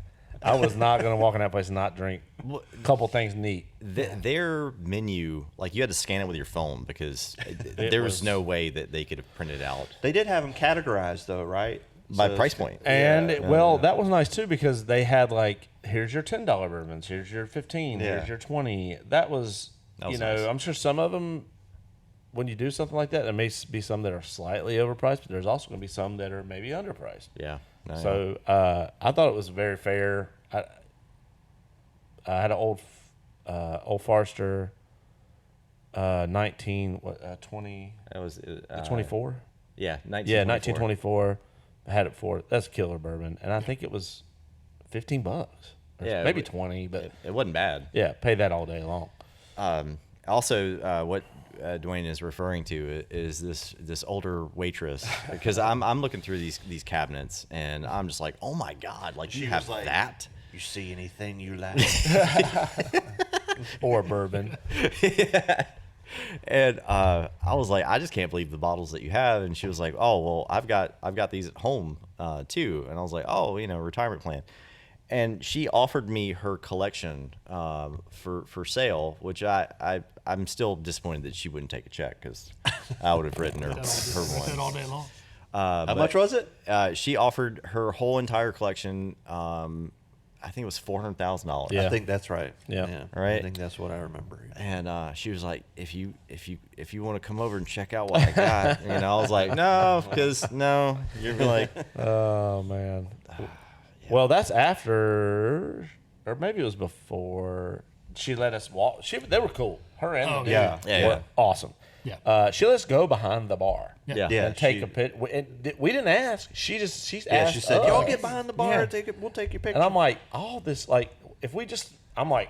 I was not going to walk in that place and not drink a couple things neat. Their menu, like you had to scan it with your phone, because there was was- no way that they could have printed out They did have them categorized, though, right? by So price it's- point. And that was nice too, because they had like, here's your $10 bourbons, here's your 15, Yeah. here's your 20. That was was nice. I'm sure some of them, when you do something like that, there may be some that are slightly overpriced, but there's also going to be some that are maybe underpriced. Yeah. No, yeah. So I thought it was very fair. I had an old Forester 20 that was 24. Yeah, 1924. Yeah, 1924. I had it for that's killer bourbon, and I think it was $15. Or Yeah, maybe it- 20, but It wasn't bad. yeah, pay that all day long. Also, what Dwayne is referring to is this older waitress, because I'm looking through these cabinets, and I'm just like, oh my god, like you She have was like, that. You see anything you like? Or bourbon. And I was like, I just can't believe the bottles that you have. And she was like, oh well, I've got these at home too. And I was like, oh, retirement plan. And she offered me her collection for sale, which I'm still disappointed that she wouldn't take a check, because I would have written her That all one. day long. How much was it? She offered her whole entire collection I think it was $400,000. Yeah. I think that's right. Yeah. Right? I think that's what I remember. And she was like, if you want to come over and check out what I got, I was like, no, because no, you're like, Oh man. Well, that's after, or maybe it was before. She let us walk. They were cool. Her and the dude yeah. Yeah, were yeah. awesome. Yeah. She let us go behind the bar. Yeah. Yeah. And take she- a pic. We didn't ask. She's Yeah, asked she said, us. "Y'all get behind the bar. Yeah. We'll take your picture." And I'm like, all this, like, if we just, I'm like,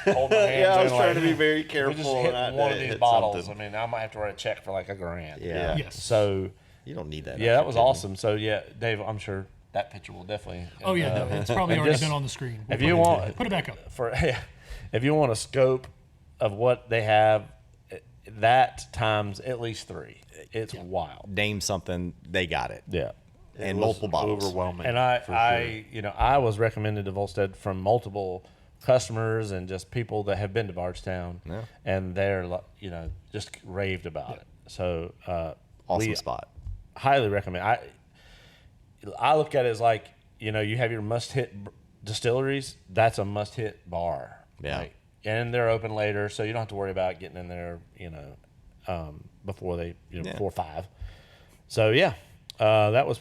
hold my hands yeah, I in, was like, trying to be very if we careful. just hit not one to of these hit bottles. something. I mean, I might have to write a check for like $1,000. yeah, Yes. So you don't need that. yeah, that extra was kidney. awesome. So yeah, Dave, I'm sure that picture will definitely. Oh yeah, no, it's probably and already just- been on the screen. We'll if you want put it back up. for if you want a scope of what they have, that times at least 3. It's wild. Name something, they got it. Yeah. It And was multiple bottles. Overwhelming. And I was recommended to Volstead from multiple customers and just people that have been to Bardstown, Yeah. and they're just raved about it. So Awesome we spot. highly recommend. I look at it as like you have your must hit distilleries. That's a must hit bar. Yeah. Like, and they're open later, so you don't have to worry about getting in there. Before they before 5. So yeah, that was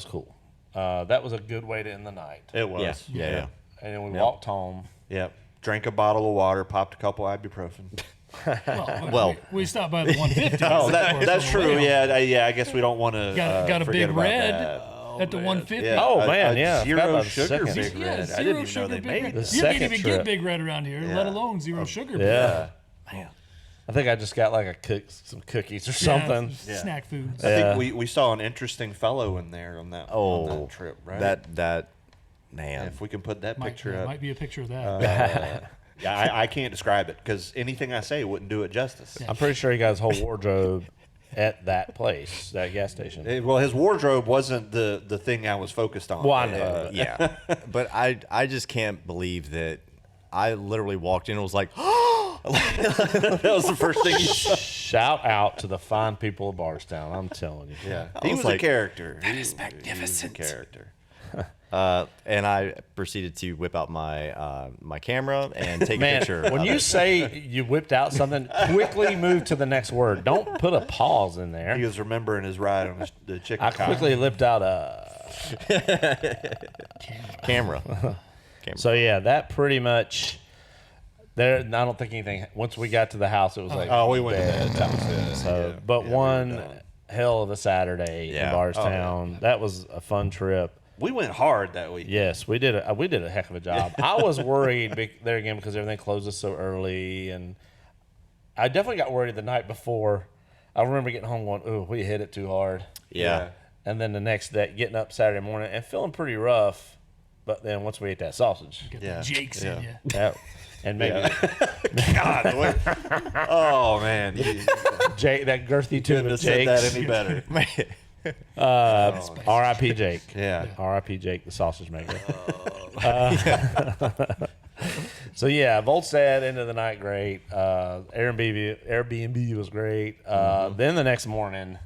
cool. That was a good way to end the night. It was. Yeah. And then we walked home. Yep. Drank a bottle of water, popped a couple ibuprofen. Well, we stopped by the 150. Oh, of course, that's on the true. way home. Yeah. I guess we don't want to. Got a forget big about red that. at the 150. Yeah. Oh, man, yeah, I forgot Zero about the sugar second. big Yeah, red. zero I didn't even sugar know they big made red. The You second can't even trip. get big red around here, Yeah. let alone zero sugar. Yeah. man. I think I just got like some cookies or something. Yeah, snack foods. I Yeah. think we saw an interesting fellow in there on that trip, right? That man. If we can put that Might, picture yeah, up. might be a picture of that. Yeah, I can't describe it because anything I say wouldn't do it justice. I'm pretty sure he got his whole wardrobe at that place, that gas station. Well, his wardrobe wasn't the thing I was focused on. Well, I know. Yeah. But I just can't believe that I literally walked in and was like, that was the first thing you saw. Shout out to the fine people of Bardstown. I'm telling you. Yeah, I he was was like, a character. "That is He was a magnificent." character. And I proceeded to whip out my my camera and take a Man, picture. when of you it. say you whipped out something, quickly move to the next word. Don't put a pause in He there. was remembering his ride on the chicken. I cock. quickly whipped out a. camera. So yeah, that pretty much. There, I don't think anything. Once we got to the house, it was like Oh, we went to bed. So, but one hell of a Saturday Yeah. in Bardstown. That was a fun trip. We went hard that week. Yes, we did a heck of a job. I was worried there again because everything closes so early, and I definitely got worried the night before. I remember getting home going, "Ooh, we hit it too hard," Yeah. and then the next day, getting up Saturday morning and feeling pretty rough. But then once we ate that sausage, Get Yeah. the Jakes in you. and maybe God, oh man, you Jake, that girthy tube couldn't of have said Jake's. that any better. R.I.P. Jake. Yeah. R.I.P. Jake, the sausage maker. So yeah, Volstead end of the night great. Airbnb was great. Then the next morning,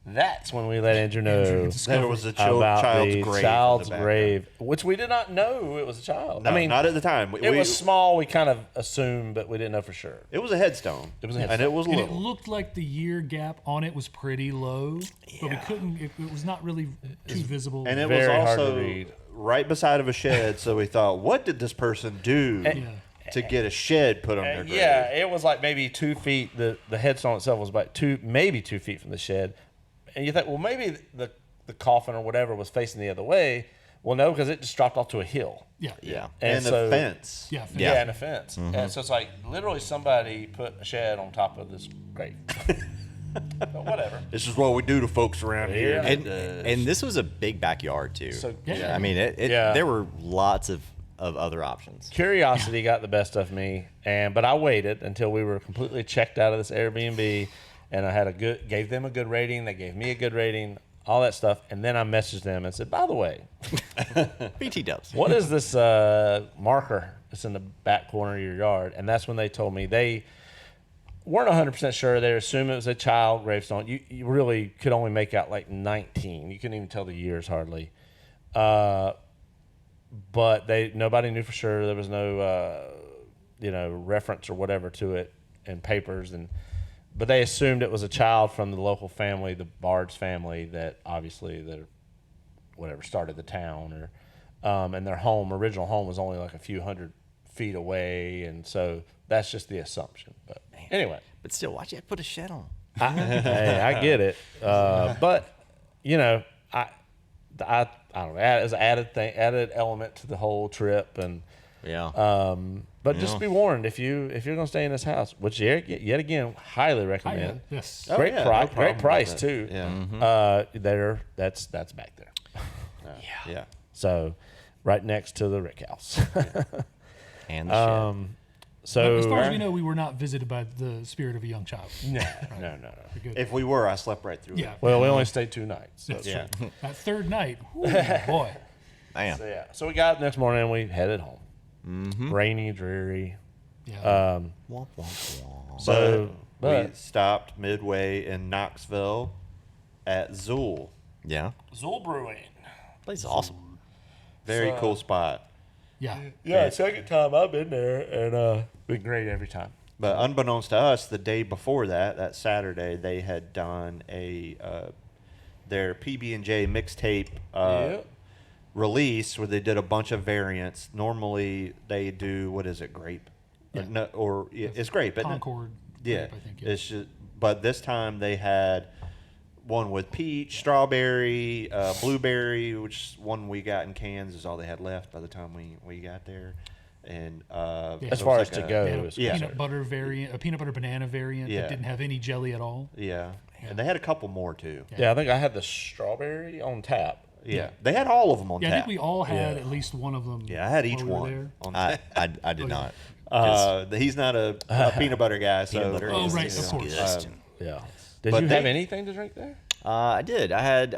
that's when we let Andrew know There was a about child's the grave. in child's the background. grave, which we did not know it was a child. No, I mean, not at the time. it was small. We kind of assumed, but we didn't know for sure. It was a headstone. It was a and headstone. it was And it little. looked like the year gap on it was pretty low, but we couldn't. It was not really too visible. And it was Very hard to also read. right beside of a shed. So we thought, what did this person do to get a shed put on their grave? Yeah, it was like maybe 2 feet. The headstone itself was about maybe 2 feet from the shed. And you think, well, maybe the coffin or whatever was facing the other way. Well, no, because it just dropped off to a hill. yeah, Yeah. And so, the fence. yeah, Yeah, and a fence. And so it's like literally somebody put a shed on top of this grave. But whatever. This is what we do to folks around here. Yeah. And this was a big backyard too. So Yeah. I mean, Yeah. there were lots of other options. curiosity got the best of me, but I waited until we were completely checked out of this Airbnb, and I had gave them a good rating. They gave me a good rating, all that stuff, and then I messaged them and said, by the way, BT dubs. what is this marker that's in the back corner of your yard? And that's when they told me they weren't 100% sure. They assumed it was a child gravestone. You really could only make out like 19. You couldn't even tell the years hardly. but nobody knew for sure. There was no reference or whatever to it in papers, but they assumed it was a child from the local family, the Bard's family, that obviously started the town, or and their original home was only like a few hundred feet away, and so that's just the assumption. But anyway, But still, why'd you have to put a shed on? hey, I get it, but I don't know. As an added element to the whole trip, and but just be warned if you're gonna stay in this house, which yet again highly recommend. Yes. Great no price, problem great price with that. too. Yeah. That's back there. Yeah. So right next to the Rick House. And the shed. So As far as we know, we were not visited by the spirit of a young child. no. We're good. If we were, I slept right through Yeah. it. Well, we only stayed 2 nights. So. That's Yeah. true. That third night, whoo, boy. Man. So yeah. So we got up next morning and we headed home. Rainy, dreary. Yeah. Womp, womp, womp. So we stopped midway in Knoxville at Xül. Yeah. Xül Brewing. Place is awesome. Very So- cool spot. Yeah. Yeah, second time I've been there, and been great every time. But unbeknownst to us, the day before that Saturday, they had done their PB&J mixtape Yep. release where they did a bunch of variants. Normally they do, what is it, grape? Yeah. It's grape, isn't it? Concord. Yeah, Grape, I think. Yeah. it's just, but this time they had one with peach, strawberry, blueberry, which one we got in cans is all they had left by the time we got there. And As far as to go, They had a is Yeah. peanut butter variant, a peanut butter banana variant Yeah. that didn't have any jelly at all. yeah, and they had a couple more too. Yeah, I think I had the strawberry on tap. Yeah, they had all of them on Yeah, I tap. think we all had Yeah. at least one of them. Yeah, I had each while we were one there. on I tap. did not. He's not a peanut butter guy, so Peanut butter Oh, is right, of course. disgusting. Yeah. Did But you have they- anything to drink there? I did. I had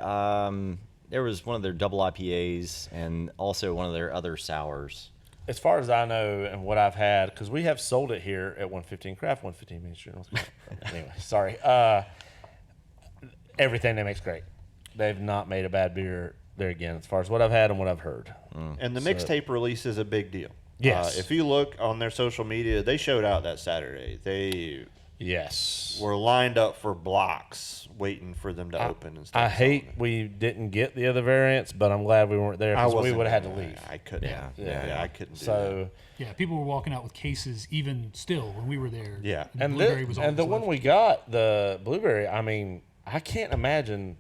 there was one of their double IPAs and also one of their other sours. As far as I know, and what I've had, because we have sold it here at 115 Craft, 115 Main Street. North Carolina. Anyway, sorry. Everything they make's great. They've not made a bad beer there again, as far as what I've had and what I've heard. And the mixtape release is a big deal. Yes. If you look on their social media, they showed out that Saturday. They Yes. were lined up for blocks waiting for them to open and stuff. I hate we didn't get the other variants, but I'm glad we weren't there because we wasn't would have had to there. leave. I couldn't. Yeah. I couldn't do that. So, Yeah, people were walking out with cases even still when we were there. Yeah. and blueberry was all the that was one left. we got, the blueberry, I mean, I can't imagine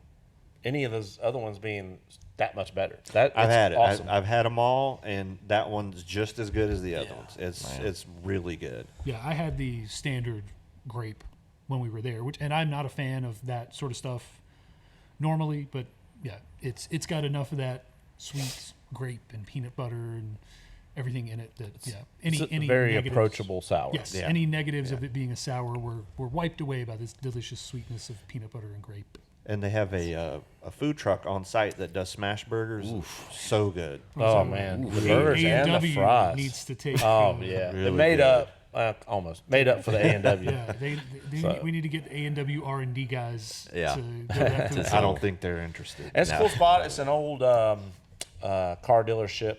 any of those other ones being that much better. I've it's had it. awesome. I've had them all, and that one's just as good as the other ones. It's really good. Yeah, I had the standard grape when we were there, and I'm not a fan of that sort of stuff normally, but yeah, it's got enough of that sweet grape and peanut butter and everything in it that it's a any very negatives- approachable sour. Yes, Yeah. any negatives of it being a sour were wiped away by this delicious sweetness of peanut butter and grape. And they have a food truck on site that does smash burgers. So good. Oh man, the burgers and the A&W fries. needs to take. Oh yeah, Really it made good. up almost made up for the A&W. Yeah, we need to get A&W R&D guys Yeah. to go back to the I don't think they're interested. It's a cool spot. It's an old car dealership.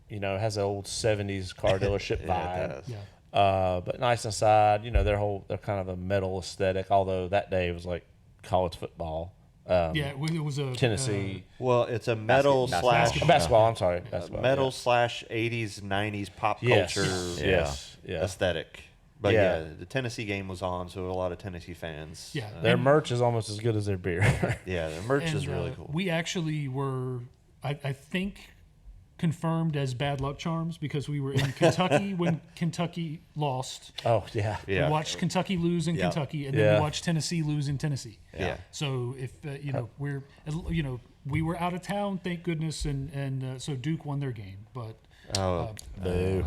You know, it has an old 70s car dealership Yeah, vibe. it does. Yeah. But nice inside. You know, they're kind of a metal aesthetic. Although that day it was like college football. Yeah, it was a Tennessee Well, it's a metal slash basketball. I'm sorry, basketball. metal slash 80s 90s pop Yes. culture Yes. Yeah. aesthetic. But Yeah. yeah, the Tennessee game was on, so a lot of Tennessee fans. Yeah. Their merch is almost as good as their beer. Yeah, the merch is and, really cool. We actually were, I think, confirmed as bad luck charms because we were in Kentucky when Kentucky lost. Oh yeah. Yeah. We watched Kentucky lose in Kentucky, and then Yeah. we watched Tennessee lose in Tennessee. Yeah. So if we were out of town, thank goodness, and so Duke won their game, but. Boo.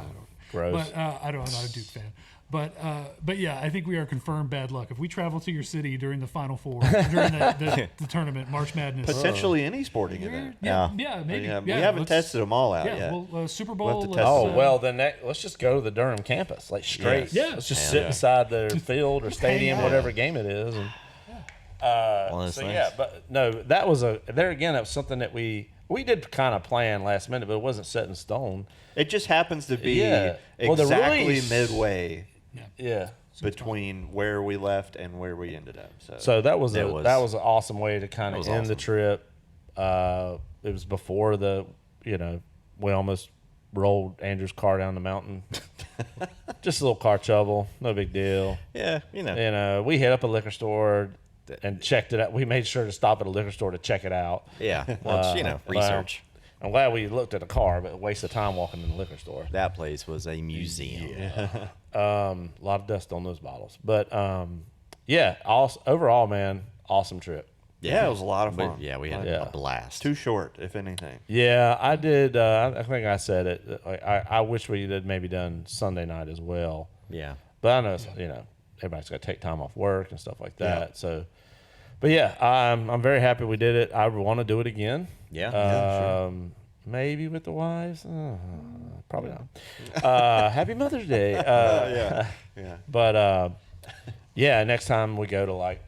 Gross. But I'm not a Duke fan. But yeah, I think we are confirmed bad luck. If we travel to your city during the Final Four, during the tournament, March Madness, Potentially any sporting event. maybe. Yeah, we Yeah, haven't let's- tested them all out Yeah, yet. well, Super We'll Bowl. have to let's, test Oh well, then let's just go to the Durham campus, like straight. Yes. Yeah. Let's just sit beside their field or stadium, out. whatever game it is. And, Well, that's so nice. yeah, but no, that was there again. That was something that we we did kind of plan last minute, but it wasn't set in stone. It just happens to be Yeah. Well, the exactly release- midway Yeah. between where we left and where we ended up. So that was It that was an awesome way to kind of was end the awesome. trip. It was before we almost rolled Andrew's car down the mountain. Just a little car trouble, no big deal. Yeah, We hit up a liquor store and checked it out. We made sure to stop at a liquor store to check it out. Yeah, well, research. I'm glad we looked at a car, but a waste of time walking in the liquor store. That place was a museum. A lot of dust on those bottles, but overall, man, awesome trip. Yeah, it was a lot of fun. But, yeah, we had Yeah. a blast. Too short, if anything. Yeah, I did. I think I said it. I wish we had maybe done Sunday night as well. Yeah. But I know, everybody's got to take time off work and stuff like that. So, but yeah, I'm very happy we did it. I want to do it again. Yeah. Sure. Maybe with the wives. Probably not. Happy Mother's Day. Yeah. But yeah, next time we go to like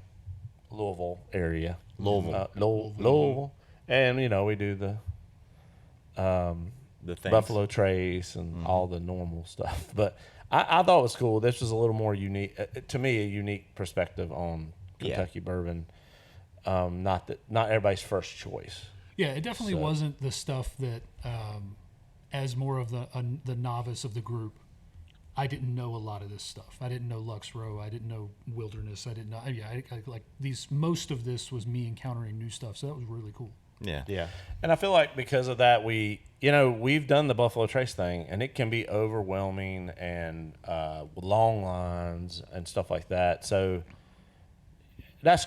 Louisville area. Louisville. And we do the The things. Buffalo Trace and all the normal stuff. But I thought it was cool. This was a little more unique, to me, a unique perspective on Kentucky bourbon. Not everybody's first choice. Yeah, it definitely wasn't the stuff that, as more of the novice of the group, I didn't know a lot of this stuff. I didn't know Lux Row. I didn't know Wilderness. I didn't know. I like these. Most of this was me encountering new stuff. So that was really cool. Yeah. Yeah. And I feel like because of that, we've done the Buffalo Trace thing, and it can be overwhelming and long lines and stuff like that. So that's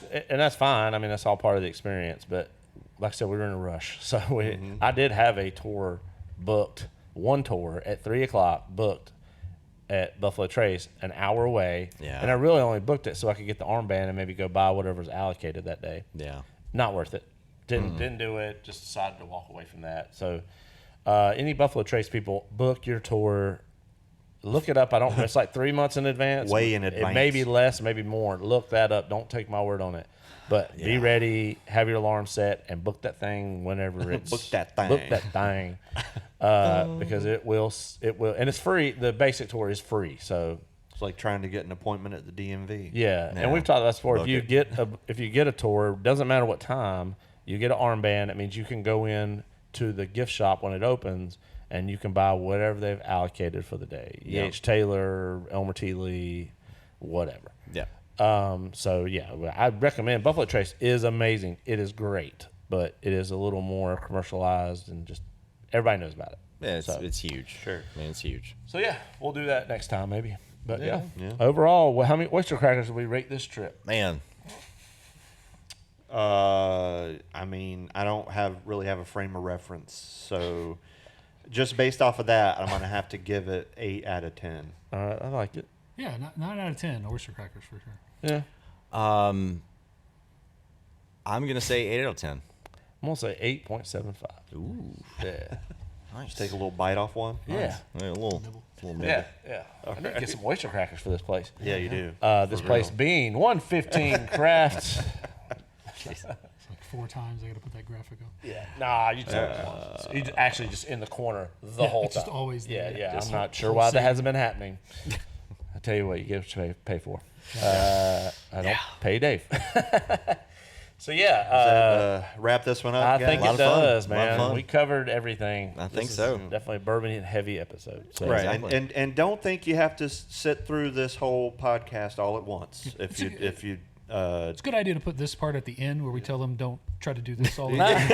fine. I mean, that's all part of the experience. But like I said, we were in a rush, so I did have a tour booked, one tour at 3:00 booked at Buffalo Trace, an hour away. Yeah. And I really only booked it so I could get the armband and maybe go buy whatever's allocated that day. Yeah. Not worth it. Didn't do it. Just decided to walk away from that. So, any Buffalo Trace people, book your tour. Look it up. It's like 3 months in advance. Way in It advance. may be less, maybe more. Look that up. Don't take my word on it. But be ready. Have your alarm set and book that thing whenever it's. Book that thing. Book that thing. Because it will, and it's free. The basic tour is free. So. It's like trying to get an appointment at the DMV. Yeah, and we've talked about this before. Book If you get a tour, doesn't matter what time, you get an armband. It means you can go in to the gift shop when it opens, and you can buy whatever they've allocated for the day. E.H. Taylor, Elmer T. Lee, whatever. Yeah. So yeah, I recommend. Buffalo Trace is amazing. It is great, but it is a little more commercialized and just everybody knows about it. Yeah, So- it's huge. Sure. I mean, it's huge. So yeah, we'll do that next time maybe. But yeah. Yeah. Overall, how many oyster crackers did we rate this trip? Man. I mean, I don't really have a frame of reference, so just based off of that, I'm gonna have to give it 8 out of 10. All right, I liked it. Yeah, 9 out of 10 oyster crackers for sure. Yeah. I'm going to say 8 out of 10. I'm gonna say 8.75. Ooh. Yeah. Nice. Just take a little bite off one. Yeah. A little nibble. Yeah. I need to get some oyster crackers for this place. Yeah, you do. This place being 115 Craft. It's like 4 times I got to put that graphic up. Yeah. Nah, you tell it once. You actually just in the corner the whole it's time. just always Yeah, there. yeah. Just I'm not sure whole why that scene. hasn't been happening. I tell you what, you get what you pay for. I don't pay Dave. So yeah, Wrap this one up. I guys? think lot it of fun. does, A lot of man. fun. We covered everything. I think This is so. Definitely a bourbon heavy episode. So. Right, Exactly. and don't think you have to sit through this whole podcast all at once. If you It's a good idea to put this part at the end where we tell them don't try to do this all the time.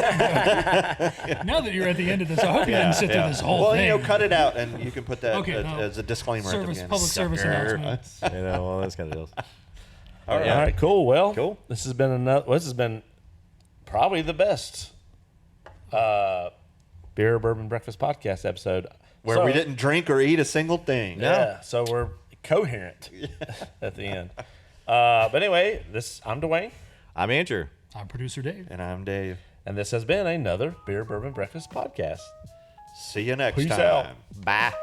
Now that you're at the end of this, I hope you didn't sit through this whole well, thing. cut it out, and you can put that Okay, no. as a disclaimer at the beginning. Public service announcement. All those kind of deals. All right, cool. Well, Cool. This has been this has been probably the best Beer-Bourbon-Breakfast Podcast episode. Where we didn't drink or eat a single thing. Yeah, so we're coherent at the end. But anyway, I'm Dwayne, I'm Andrew. I'm producer Dave. And I'm Dave. and this has been another Beer-Bourbon-Breakfast Podcast. See you next Peace time. out. Bye.